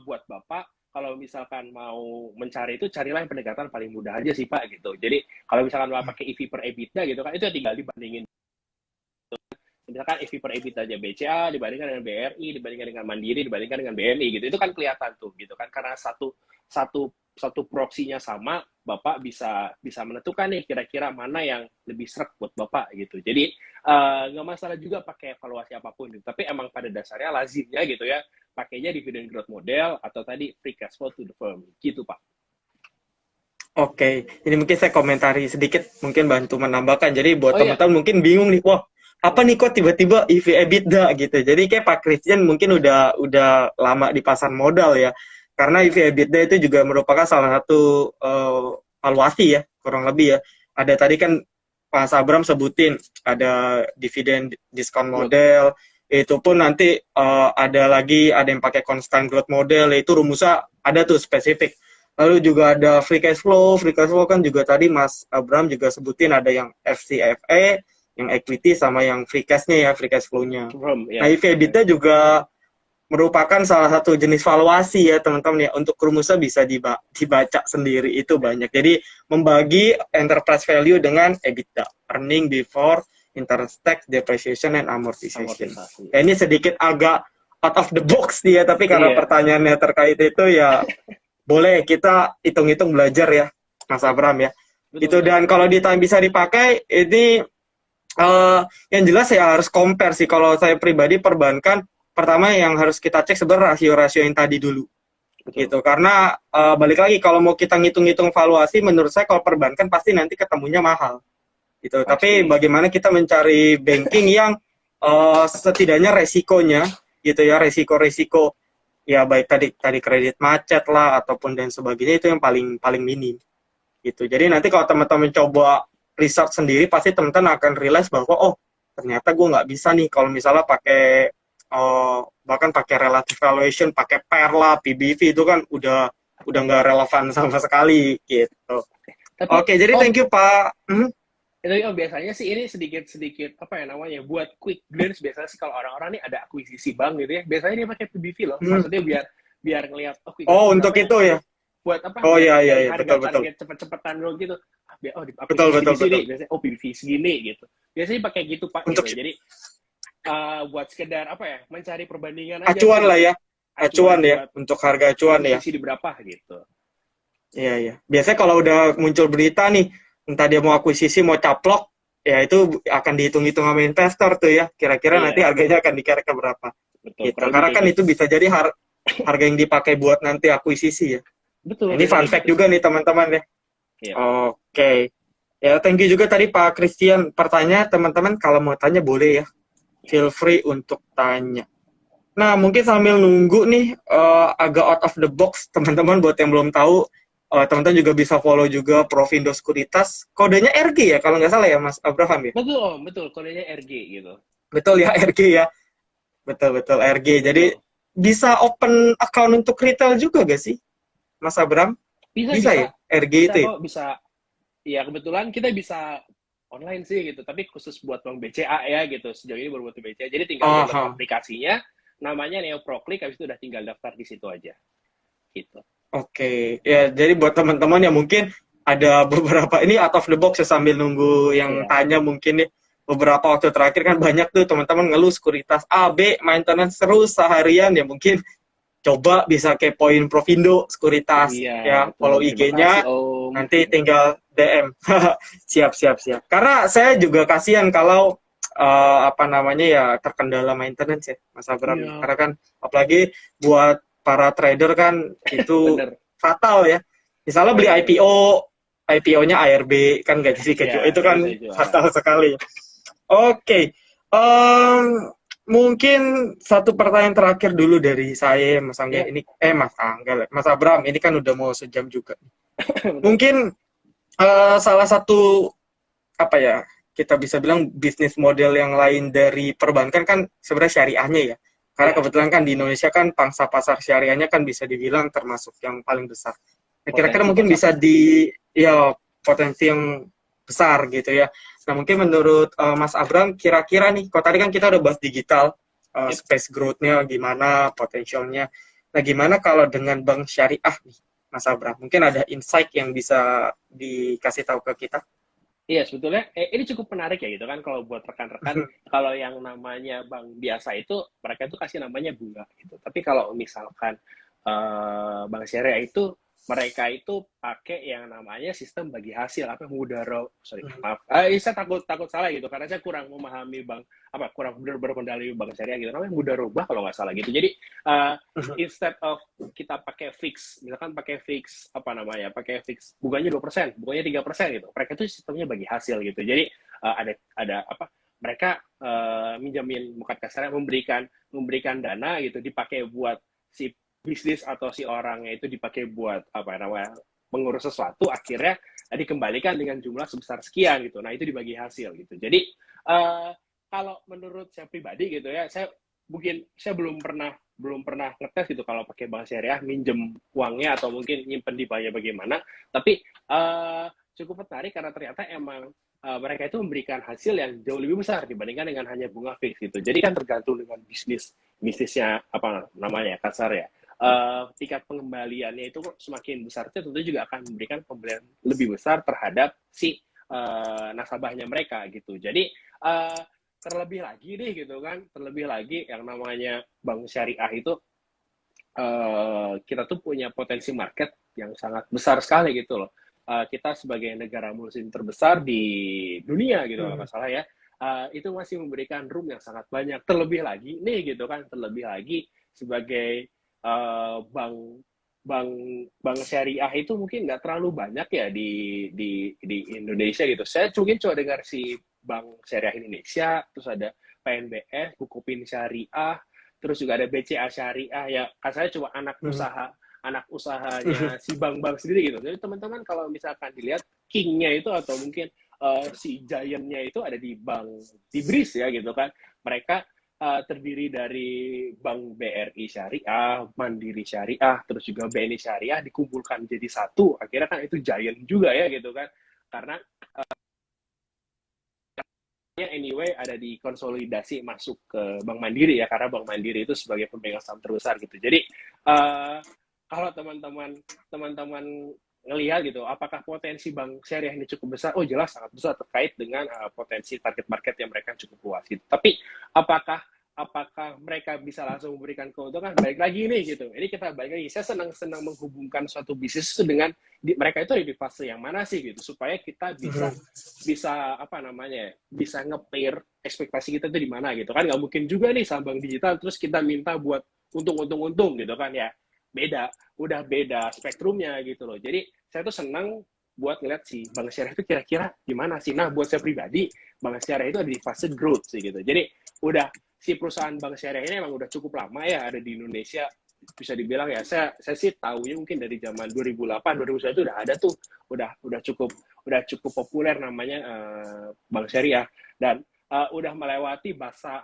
buat Bapak kalau misalkan mau mencari itu carilah yang pendekatan paling mudah aja sih Pak gitu. Jadi kalau misalkan Bapak pakai EV per EBITDA gitu kan, itu tinggal dibandingin. Misalkan EV per EBITDA aja BCA dibandingkan dengan BRI, dibandingkan dengan Mandiri, dibandingkan dengan BNI gitu. Itu kan kelihatan tuh gitu kan, karena satu proksinya sama, Bapak bisa menentukan nih kira-kira mana yang lebih srek buat Bapak gitu. Jadi nggak masalah juga pakai evaluasi apapun gitu. Tapi emang pada dasarnya lazimnya gitu ya, pakainya dividend growth model atau tadi free cash flow to the firm gitu Pak. Oke, ini mungkin saya komentari sedikit, mungkin bantu menambahkan. Jadi buat Oh iya, teman-teman mungkin bingung nih, wah apa nih kok tiba-tiba EV EBITDA gitu. Jadi kayak Pak Christian mungkin udah lama di pasar modal ya. Karena EV EBITDA itu juga merupakan salah satu valuasi ya, kurang lebih ya. Ada tadi kan Pak Sabram sebutin ada dividen discount model, itu pun nanti ada yang pakai constant growth model, itu rumusnya ada tuh spesifik. Lalu juga ada free cash flow kan juga tadi Mas Abraham juga sebutin ada yang FCFA, yang equity sama yang free cash-nya ya, free cash flow-nya. ya. Nah, EV EBITDA juga merupakan salah satu jenis valuasi ya teman-teman ya, untuk rumusnya bisa dibaca sendiri itu banyak. Jadi membagi enterprise value dengan EBITDA, earning before interest, tax, depreciation, and amortization. Ya, ini sedikit agak out of the box dia, tapi karena pertanyaannya terkait itu ya boleh kita hitung-hitung belajar ya, Mas Abram ya. Itu dan kalau bisa dipakai, ini yang jelas ya harus compare sih. Kalau saya pribadi perbankan, pertama yang harus kita cek sebenarnya rasio-rasio yang tadi dulu. Gitu. Karena balik lagi kalau mau kita ngitung-ngitung valuasi, menurut saya kalau perbankan pasti nanti ketemunya mahal. Gitu. Tapi bagaimana kita mencari banking yang setidaknya resikonya gitu ya, resiko-resiko ya baik tadi kredit macet lah ataupun dan sebagainya itu yang paling minim gitu. Jadi nanti kalau teman-teman coba riset sendiri pasti teman-teman akan realize bahwa oh ternyata gue nggak bisa nih kalau misalnya pakai bahkan pakai relative valuation, pakai PER lah, PBV itu kan udah nggak relevan sama sekali gitu. Oke, jadi thank you Pak. Biasanya sih ini sedikit apa ya namanya, buat quick glance biasanya sih kalau orang-orang nih ada akuisisi bank gitu ya, biasanya dia pakai PBV loh, maksudnya biar ngelihat untuk itu ya, buat apa? Oh iya harga betul. Target cepet-cepetan dulu gitu. Betul. Biasanya PBV segini gitu. Biasanya pakai gitu Pak. Untuk gitu. Jadi buat sekedar apa ya, mencari perbandingan aja. Acuan lah ya, acuan ya, untuk harga acuan ya. Posisi di berapa gitu. Iya. Biasanya kalau udah muncul berita nih, entah dia mau akuisisi, mau caplok, ya itu akan dihitung-hitung sama investor tuh ya. Kira-kira nanti harganya akan dikira ke berapa. Betul, gitu. Karena kan itu bisa jadi harga yang dipakai buat nanti akuisisi ya. Betul. Ini fun fact juga nih teman-teman ya. Iya. Oke. Ya, thank you juga tadi Pak Christian. Pertanyaan teman-teman kalau mau tanya boleh ya. Feel free untuk tanya. Nah, mungkin sambil nunggu nih agak out of the box teman-teman buat yang belum tahu, teman-teman juga bisa follow juga Provindo Sekuritas. Kodenya RG ya, kalau nggak salah ya, Mas Abraham ya? Betul. Kodenya RG gitu. Betul ya, RG ya. Betul, RG. Jadi, bisa open account untuk retail juga gak sih, Mas Abraham? Bisa ya, RG bisa, itu ya? Bisa. Ya, kebetulan kita bisa online sih gitu, tapi khusus buat Bank BCA ya gitu. Sejauh ini baru buat BCA. Jadi tinggal download aplikasinya, namanya Neo ProClick, habis itu udah tinggal daftar di situ aja. Gitu. Oke, ya jadi buat teman-teman yang mungkin ada beberapa ini out of the box ya, sambil nunggu yang tanya mungkin nih, beberapa waktu terakhir kan banyak tuh teman-teman ngeluh sekuritas A, B, maintenance terus seharian ya, mungkin coba bisa kepoin Provindo Sekuritas ya, follow IG-nya, nanti tinggal DM. Siap. Karena saya juga kasihan kalau terkendala maintenance ya, Mas Abram. Karena kan apalagi buat para trader kan itu fatal ya. Misalnya beli IPO-nya ARB kan gaji sih Ya, keju itu kan bisa jual. fatal sekali. Oke, em, mungkin satu pertanyaan terakhir dulu dari saya, Mas Angga. Ya, Ini, Mas Angga, Mas Abram. Ini kan udah mau sejam juga. betul. Mungkin salah satu apa ya kita bisa bilang bisnis model yang lain dari perbankan kan sebenarnya syariahnya ya. Karena Ya, kebetulan kan di Indonesia kan pangsa pasar syariahnya kan bisa dibilang termasuk yang paling besar. Nah, kira-kira potensi mungkin pasar bisa besar. potensi yang besar gitu ya. Nah, mungkin menurut Mas Abram, kira-kira nih, kalau tadi kan kita udah bahas digital, Yep. space growth-nya gimana, potensialnya. Nah, gimana kalau dengan bank syariah nih, Mas Abram? Mungkin ada insight yang bisa dikasih tahu ke kita? Iya, sebetulnya ini cukup menarik ya gitu kan kalau buat rekan-rekan, kalau yang namanya bank biasa itu mereka itu kasih namanya bunga gitu. Tapi kalau misalkan bank syariah itu mereka itu pakai yang namanya sistem bagi hasil apa mudaro, sorry maaf, saya takut takut salah gitu karena saya kurang memahami bank apa kurang benar bermodali bank syariah gitu namanya mudarobah kalau nggak salah gitu. Jadi uh, instead of kita pakai fix, misalkan pakai fix apa namanya, pakai fix bunganya 2%, bunganya 3% gitu. Mereka itu sistemnya bagi hasil gitu. Jadi ada apa? Mereka minjamin bukan kasarnya memberikan dana gitu dipakai buat si bisnis atau si orangnya itu dipakai buat apa namanya mengurus sesuatu akhirnya dikembalikan dengan jumlah sebesar sekian gitu. Nah, itu dibagi hasil gitu. Jadi kalau menurut saya pribadi gitu ya, mungkin saya belum pernah ngetes gitu kalau pakai bank syariah minjem uangnya atau mungkin nyimpen di banknya bagaimana tapi cukup menarik karena ternyata emang mereka itu memberikan hasil yang jauh lebih besar dibandingkan dengan hanya bunga fix gitu jadi kan tergantung dengan bisnisnya apa namanya kasar ya tingkat pengembaliannya itu semakin besar itu tentu juga akan memberikan pembelian lebih besar terhadap si nasabahnya mereka gitu jadi uh, terlebih lagi nih gitu kan terlebih lagi yang namanya bank syariah itu kita tuh punya potensi market yang sangat besar sekali gitu loh kita sebagai negara muslim terbesar di dunia gitu kalau nggak salah ya itu masih memberikan room yang sangat banyak terlebih lagi nih gitu kan terlebih lagi sebagai bank bank bank syariah itu mungkin nggak terlalu banyak ya di Indonesia gitu. Saya mungkin coba dengar si Bank Syariah Indonesia, terus ada PNBS, Bukopin Syariah, terus juga ada BCA Syariah ya. Kan saya cuma anak usahanya si bank-bank sendiri gitu. Jadi teman-teman kalau misalkan dilihat king-nya itu atau mungkin si giant-nya itu ada di bank di BRIS ya gitu kan. Mereka terdiri dari Bank BRI Syariah, Mandiri Syariah, terus juga BNI Syariah dikumpulkan jadi satu. Akhirnya kan itu giant juga ya gitu kan. Karena anyway ada di konsolidasi masuk ke Bank Mandiri ya karena Bank Mandiri itu sebagai pemegang saham terbesar gitu. Jadi kalau teman-teman ngelihat gitu, apakah potensi bank syariah ini cukup besar? Oh jelas sangat besar terkait dengan potensi target market yang mereka cukup luas gitu. Tapi apakah apakah mereka bisa langsung memberikan keuntungan? Balik lagi nih gitu. Ini kita balik lagi. Saya senang menghubungkan suatu bisnis itu dengan mereka itu ada di fase yang mana sih gitu supaya kita bisa bisa apa namanya bisa nge-pair ekspektasi kita tuh di mana gitu kan nggak mungkin juga nih saham digital terus kita minta buat untung gitu kan ya beda udah beda spektrumnya gitu loh jadi saya tuh senang buat ngeliat si bank syariah itu kira-kira gimana sih nah buat saya pribadi bank syariah itu ada di fase growth sih gitu jadi udah si perusahaan bank syariah ini emang udah cukup lama ya ada di Indonesia bisa dibilang ya saya sih tahunya mungkin dari zaman 2008 2009 itu udah ada tuh udah cukup populer namanya bank syariah dan udah melewati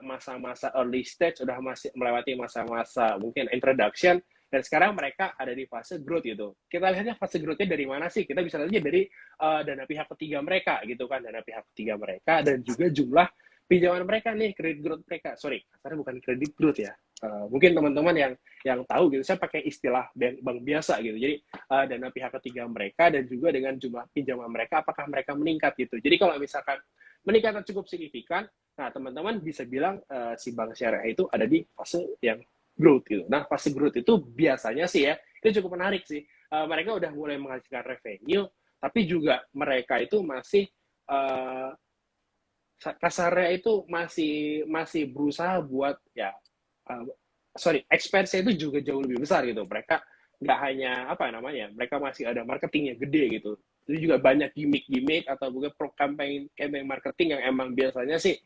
masa-masa early stage udah masih melewati masa-masa mungkin introduction dan sekarang mereka ada di fase growth gitu. Kita lihatnya fase growth-nya dari mana sih? Kita bisa lihatnya dari dana pihak ketiga mereka gitu kan, dana pihak ketiga mereka dan juga jumlah pinjaman mereka nih, kredit growth mereka. Sorry, kasarnya bukan kredit growth ya. Mungkin teman-teman yang tahu gitu, saya pakai istilah bank biasa gitu. Jadi dana pihak ketiga mereka dan juga dengan jumlah pinjaman mereka, apakah mereka meningkat gitu. Jadi kalau misalkan meningkat cukup signifikan, nah teman-teman bisa bilang si bank syariah itu ada di fase yang growth gitu. Nah, fase growth itu biasanya sih ya, itu cukup menarik sih. Mereka udah mulai menghasilkan revenue, tapi juga mereka itu masih kasarnya itu masih berusaha buat ya expense-nya itu juga jauh lebih besar gitu. Mereka nggak hanya apa namanya, mereka masih ada marketing yang gede gitu. Itu juga banyak gimmick-gimmick atau juga pro campaign campaign marketing yang emang biasanya sih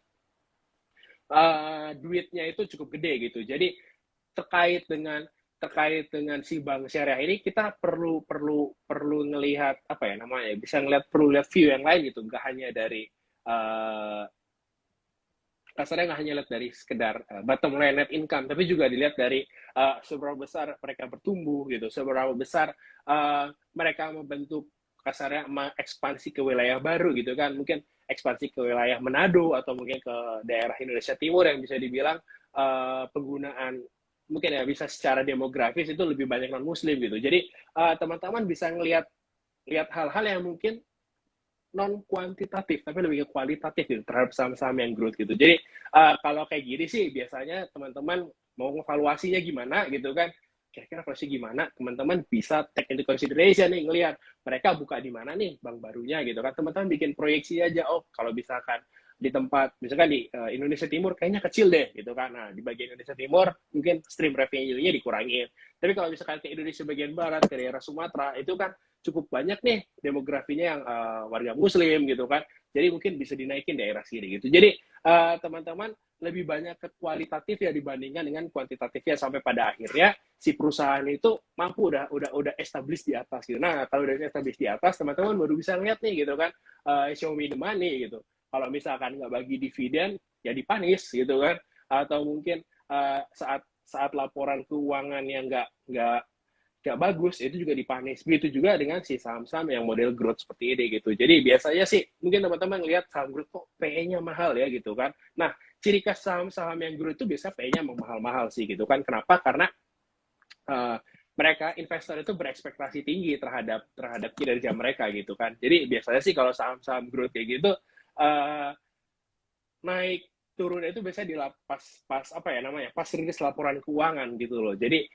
duitnya itu cukup gede gitu. Jadi terkait dengan si bank syariah ini kita perlu ngelihat apa ya namanya, bisa perlu lihat view yang lain gitu, nggak hanya dari uh, kasarnya nggak hanya lihat dari sekedar bottom line net income, tapi juga dilihat dari seberapa besar mereka bertumbuh gitu, seberapa besar mereka membentuk, kasarnya ekspansi ke wilayah baru gitu kan, mungkin ekspansi ke wilayah Manado atau mungkin ke daerah Indonesia Timur yang bisa dibilang penggunaan mungkin ya bisa secara demografis itu lebih banyak non Muslim gitu. Jadi teman-teman bisa ngelihat hal-hal yang mungkin non kuantitatif tapi lebih ke kualitatif gitu terhadap saham-saham yang growth gitu. Jadi kalau kayak gini sih biasanya teman-teman mau evaluasinya gimana gitu kan, kira-kira evaluasi gimana, teman-teman bisa take into consideration nih, ngelihat mereka buka di mana nih bank barunya gitu kan, teman-teman bikin proyeksi aja, oh kalau misalkan di tempat misalkan di Indonesia Timur kayaknya kecil deh gitu kan, nah di bagian Indonesia Timur mungkin stream revenue-nya dikurangin, tapi kalau misalkan ke Indonesia bagian barat ke daerah Sumatera itu kan cukup banyak nih demografinya yang warga Muslim gitu kan, jadi mungkin bisa dinaikin daerah sini gitu. Jadi teman-teman lebih banyak ke kualitatif ya dibandingkan dengan kuantitatifnya, sampai pada akhirnya si perusahaan itu mampu udah establish di atas gitu. Nah kalau udah establish di atas, teman-teman baru bisa lihat nih gitu kan, show me the money gitu. Kalau misalkan nggak bagi dividen ya dipanis gitu kan, atau mungkin saat laporan keuangan yang nggak bagus itu juga dipanis. Begitu juga dengan si saham-saham yang model growth seperti ini gitu. Jadi biasanya sih mungkin teman-teman lihat saham growth kok PE-nya mahal ya gitu kan. Nah ciri khas saham-saham yang growth itu biasa PE-nya mahal-mahal sih gitu kan. Kenapa? Karena mereka investor itu berekspektasi tinggi terhadap kinerja mereka gitu kan. Jadi biasanya sih kalau saham-saham growth kayak gitu naik turunnya itu biasanya di pas apa ya namanya, pas rilis laporan keuangan gitu loh. Jadi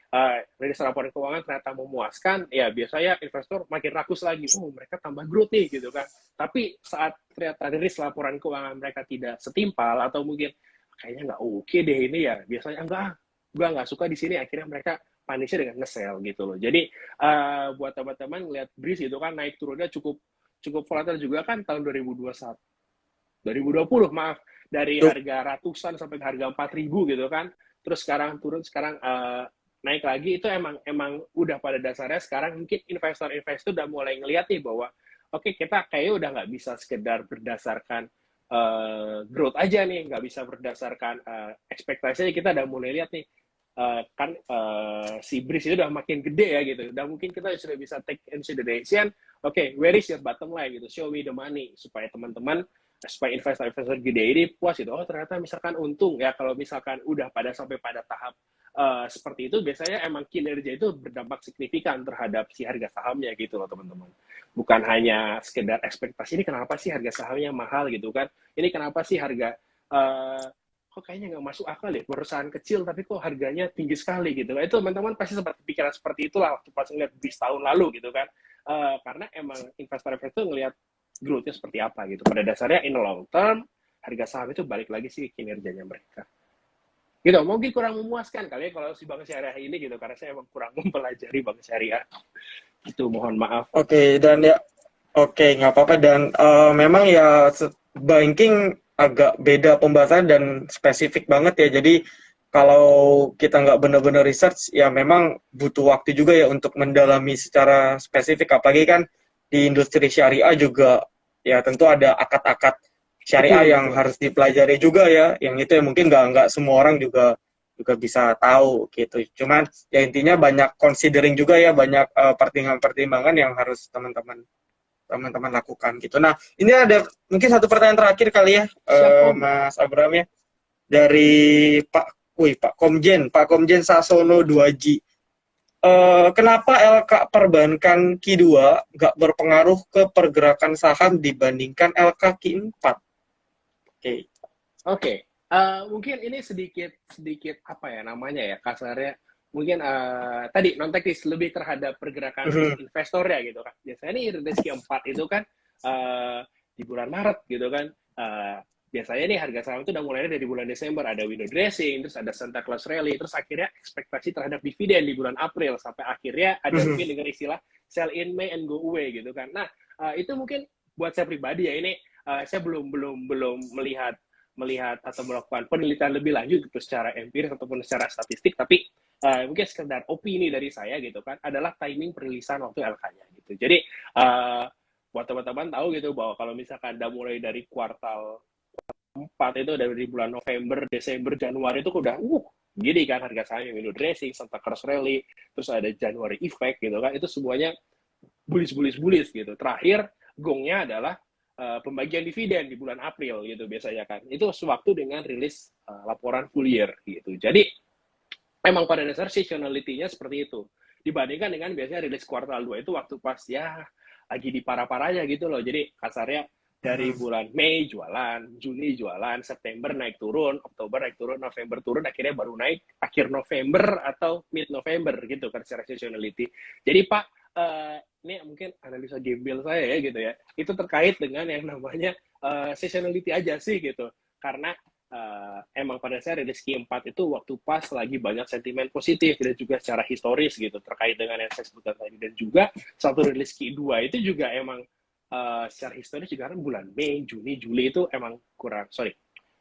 rilis laporan keuangan ternyata memuaskan, ya biasanya investor makin rakus lagi, oh mereka tambah growth nih gitu kan. Tapi saat ternyata rilis laporan keuangan mereka tidak setimpal atau mungkin kayaknya nggak oke deh ini ya, biasanya enggak, gue nggak suka di sini, akhirnya mereka panisnya dengan nge-sell gitu loh. Jadi buat teman-teman ngeliat Breeze itu kan naik turunnya cukup volatile juga kan tahun 2020 maaf, dari harga ratusan sampai ke harga 4.000 gitu kan, terus sekarang turun, sekarang naik lagi. Itu emang udah pada dasarnya sekarang mungkin investor udah mulai ngeliat nih bahwa oke, kita kayaknya udah nggak bisa sekedar berdasarkan growth aja nih, nggak bisa berdasarkan ekspektasinya, kita udah mulai lihat nih kan si Breeze itu udah makin gede ya gitu, udah mungkin kita sudah bisa take consideration, oke, where is your bottom line gitu, show me the money, supaya teman-teman, supaya investor-investor gede ini puas gitu, oh ternyata misalkan untung ya. Kalau misalkan udah sampai pada tahap seperti itu, biasanya emang kinerja itu berdampak signifikan terhadap si harga sahamnya gitu loh teman-teman. Bukan hanya sekedar ekspektasi, ini kenapa sih harga sahamnya mahal gitu kan, ini kenapa sih harga kok kayaknya nggak masuk akal deh, perusahaan kecil tapi kok harganya tinggi sekali gitu. Itu teman-teman pasti sempat pikiran seperti itulah waktu pas ngeliat bis tahun lalu gitu kan. Karena emang investor-investor ngelihat growth-nya seperti apa gitu. Pada dasarnya in long term, harga saham itu balik lagi sih kinerjanya mereka. Gitu, mungkin kurang memuaskan kali ya kalau si bank syariah ini gitu, karena saya emang kurang mempelajari bank syariah. Itu mohon maaf. Oke, dan ya, oke, nggak apa-apa. Dan memang ya banking agak beda pembahasan dan spesifik banget ya. Jadi kalau kita nggak benar-benar research, ya memang butuh waktu juga ya untuk mendalami secara spesifik. Apalagi kan di industri syariah juga, ya tentu ada akad-akad syariah yang Betul. harus dipelajari juga ya. Yang itu ya mungkin nggak semua orang juga bisa tahu gitu. Cuman ya intinya banyak considering juga ya, banyak pertimbangan-pertimbangan yang harus teman-teman lakukan gitu. Nah, ini ada mungkin satu pertanyaan terakhir kali ya, Siap Om. Mas Abram ya, dari Pak Komjen Sasono 2G. Kenapa LK perbankan Q2 nggak berpengaruh ke pergerakan saham dibandingkan LK Q4? Oke. Oke. Mungkin ini sedikit apa ya namanya ya, kasarnya mungkin tadi non teknis, lebih terhadap pergerakan investor ya gitu kan. Biasanya ini rezeki 4 itu kan di bulan Maret gitu kan, biasanya nih harga saham itu udah mulai dari bulan Desember, ada window dressing, terus ada Santa Claus rally, terus akhirnya ekspektasi terhadap dividen di bulan April, sampai akhirnya ada mungkin dengan istilah sell in May and go away gitu kan. Nah, itu mungkin buat saya pribadi ya, ini saya belum melihat atau melakukan penelitian lebih lanjut gitu secara empiris ataupun secara statistik, tapi mungkin sekedar opini dari saya gitu kan, adalah timing perilisan waktu LK-nya gitu. Jadi buat teman-teman tahu gitu bahwa kalau misalkan udah mulai dari kuartal 4 itu dari bulan November, Desember, Januari itu udah gini kan harga saham, window dressing, Santa Claus rally, terus ada January effect gitu kan, itu semuanya bullish gitu. Terakhir gongnya adalah pembagian dividen di bulan April gitu biasanya kan. Itu sewaktu dengan rilis laporan full year gitu. Jadi memang pada dasar seasonality-nya seperti itu. Dibandingkan dengan biasanya rilis kuartal 2 itu waktu pas ya lagi di parah-parahnya gitu loh. Jadi kasarnya dari bulan Mei jualan, Juni jualan, September naik turun, Oktober naik turun, November turun, akhirnya baru naik akhir November atau mid November gitu kan secara seasonality. Jadi Pak, ini mungkin analisa gembel saya ya gitu ya, itu terkait dengan yang namanya seasonality aja sih gitu. Karena emang pada saya rilis Q4 itu waktu pas lagi banyak sentimen positif dan juga secara historis gitu terkait dengan yang saya sebutkan tadi, dan juga satu rilis Q2 itu juga emang secara historis juga kan bulan Mei, Juni, Juli itu emang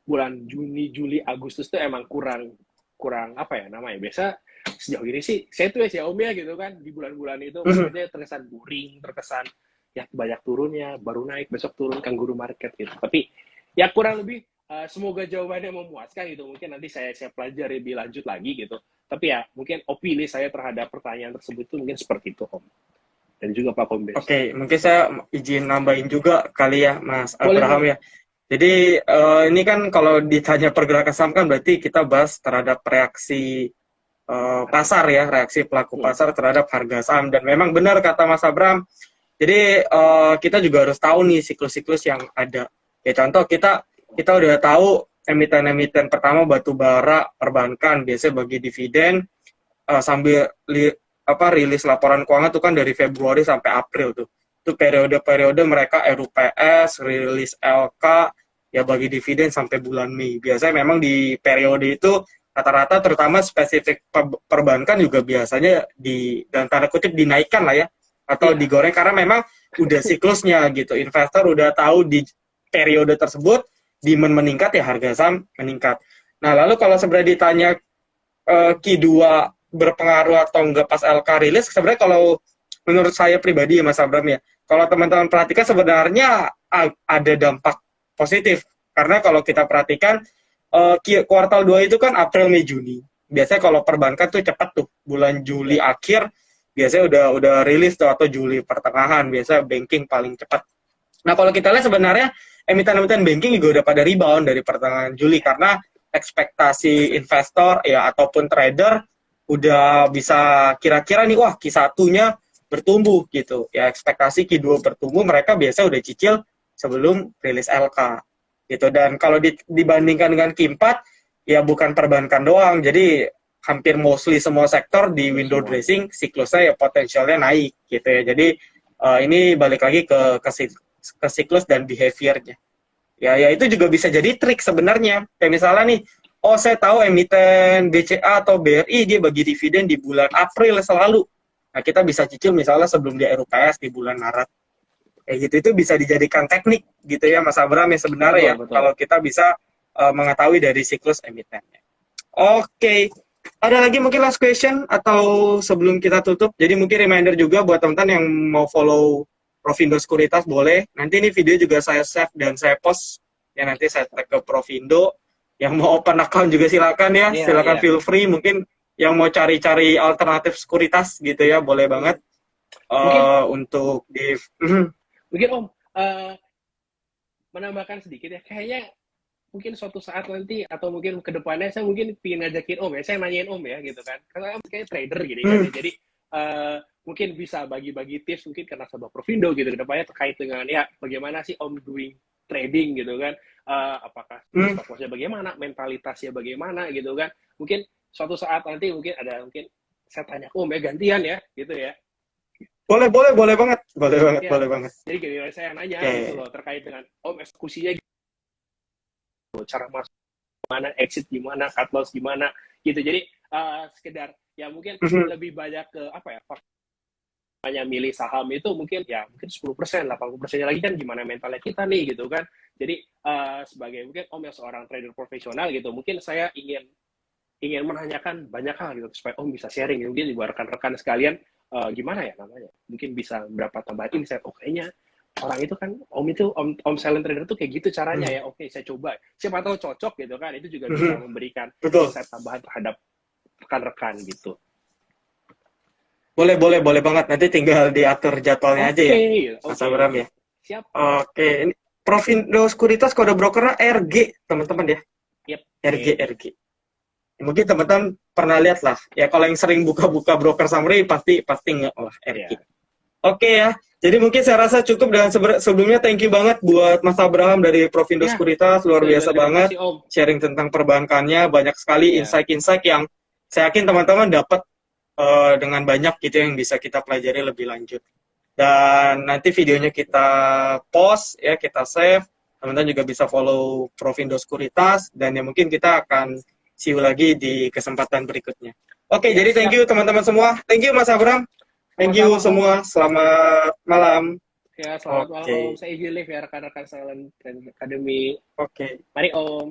bulan Juni, Juli, Agustus itu emang kurang apa ya namanya, biasa sejauh ini sih saya tuh ya Om ya gitu kan, di bulan-bulan itu maksudnya terkesan boring, terkesan ya banyak turunnya, baru naik besok turun, kangguru market gitu. Tapi ya kurang lebih semoga jawabannya memuaskan gitu. Mungkin nanti saya pelajari lebih lanjut lagi gitu. Tapi ya mungkin opini saya terhadap pertanyaan tersebut itu mungkin seperti itu Om. Dan juga Pak Kombes. Oke, mungkin saya izin nambahin juga kali ya, Mas Abraham Boleh. ya. Jadi ini kan kalau ditanya pergerakan saham kan berarti kita bahas terhadap reaksi pasar ya, reaksi pelaku pasar terhadap harga saham. Dan memang benar kata Mas Abraham. Jadi kita juga harus tahu nih siklus-siklus yang ada. Ya contoh kita udah tahu emiten-emiten pertama batu bara, perbankan biasanya bagi dividen sambil rilis laporan keuangan tuh kan dari Februari sampai April tuh. Itu periode-periode mereka RUPS, rilis LK, ya bagi dividen sampai bulan Mei. Biasanya memang di periode itu rata-rata terutama spesifik perbankan juga biasanya dan tanda kutip dinaikkan lah ya, atau digoreng karena memang udah siklusnya gitu. Investor udah tahu di periode tersebut demand meningkat ya harga saham meningkat. Nah lalu kalau sebenarnya ditanya Q2 berpengaruh atau enggak pas LK rilis, sebenarnya kalau menurut saya pribadi ya Mas Abram ya, kalau teman-teman perhatikan sebenarnya ada dampak positif. Karena kalau kita perhatikan kuartal 2 itu kan April, Mei, Juni. Biasanya kalau perbankan tuh cepat tuh, bulan Juli akhir biasanya udah rilis tuh, atau Juli pertengahan, biasanya banking paling cepat. Nah kalau kita lihat sebenarnya emiten-emiten banking juga udah pada rebound dari pertengahan Juli karena ekspektasi investor ya ataupun trader udah bisa kira-kira nih, wah Q1-nya bertumbuh gitu. Ya ekspektasi Q2 bertumbuh, mereka biasa udah cicil sebelum rilis LK gitu. Dan kalau dibandingkan dengan Q4, ya bukan perbankan doang. Jadi hampir mostly semua sektor di window dressing siklusnya ya potensialnya naik gitu ya. Jadi ini balik lagi ke siklus dan behavior-nya. Ya itu juga bisa jadi trik sebenarnya. Kayak misalnya nih, oh saya tahu emiten BCA atau BRI dia bagi dividen di bulan April selalu. Nah kita bisa cicil misalnya sebelum dia RUPS di bulan Maret. Kayak gitu, itu bisa dijadikan teknik gitu ya Mas Abram ya sebenarnya betul. Kalau kita bisa mengetahui dari siklus emitennya. Oke. Ada lagi mungkin last question atau sebelum kita tutup? Jadi mungkin reminder juga buat teman-teman yang mau follow Provindo Sekuritas boleh. Nanti ini video juga saya save dan saya post. Ya nanti saya tag ke Provindo. Yang mau open account juga silakan ya. Silakan feel free. Mungkin yang mau cari-cari alternatif sekuritas gitu ya, boleh banget. Untuk di mungkin Om menambahkan sedikit ya. Kayaknya mungkin suatu saat nanti atau mungkin kedepannya saya mungkin pengen ngajakin Om ya. Saya nanyain Om ya gitu kan. Karena kayak trader gitu kan. Jadi mungkin bisa bagi-bagi tips mungkin karena nasabah Provindo gitu kedepannya terkait dengan ya bagaimana sih Om doing trading gitu kan, apakah stop loss-nya bagaimana, mentalitasnya bagaimana gitu kan, mungkin suatu saat nanti mungkin saya tanya Om ya gantian ya gitu ya. Boleh banget ya. Jadi gini saya nanya gitu loh terkait dengan Om eksekusinya gitu, cara masuk gimana, exit gimana, cut loss gimana gitu. Jadi sekedar ya mungkin lebih banyak ke apa ya, hanya milih saham itu mungkin ya mungkin 10%, 80%-nya lagi kan gimana mentalnya kita nih gitu kan. Jadi sebagai mungkin Om yang seorang trader profesional gitu, mungkin saya ingin menanyakan banyak hal gitu supaya Om bisa sharing mungkin juga rekan-rekan sekalian gimana ya namanya, mungkin bisa berapa tambahan insight. Oh kayaknya orang itu kan Om silent trader tuh kayak gitu caranya ya, oke saya coba, siapa tahu cocok gitu kan, itu juga bisa memberikan Betul. insight tambahan terhadap rekan-rekan gitu. Boleh banget. Nanti tinggal diatur jadwalnya aja ya, Mas Abram ya. Siap. Oke, ini Provindo Sekuritas kode brokernya RG, teman-teman ya. Yep. RG. Mungkin teman-teman pernah lihat lah. Ya kalau yang sering buka-buka broker summary pasti nggak lah RG. Yeah. Oke ya. Jadi mungkin saya rasa cukup dengan sebelumnya thank you banget buat Mas Abraham dari Provindo Sekuritas, luar biasa banget sharing tentang perbankannya, banyak sekali insight-insight yang saya yakin teman-teman dapat dengan banyak gitu yang bisa kita pelajari lebih lanjut. Dan nanti videonya kita post ya, kita save. Teman-teman juga bisa follow Provindo Sekuritas dan ya mungkin kita akan see you lagi di kesempatan berikutnya. Oke, jadi thank you teman-teman semua. Thank you Mas Abraham. Thank you semua. Selamat malam. Ya, selamat malam Om. Saya izin live ya rekan-rekan Silent Academy. Oke. Mari Om.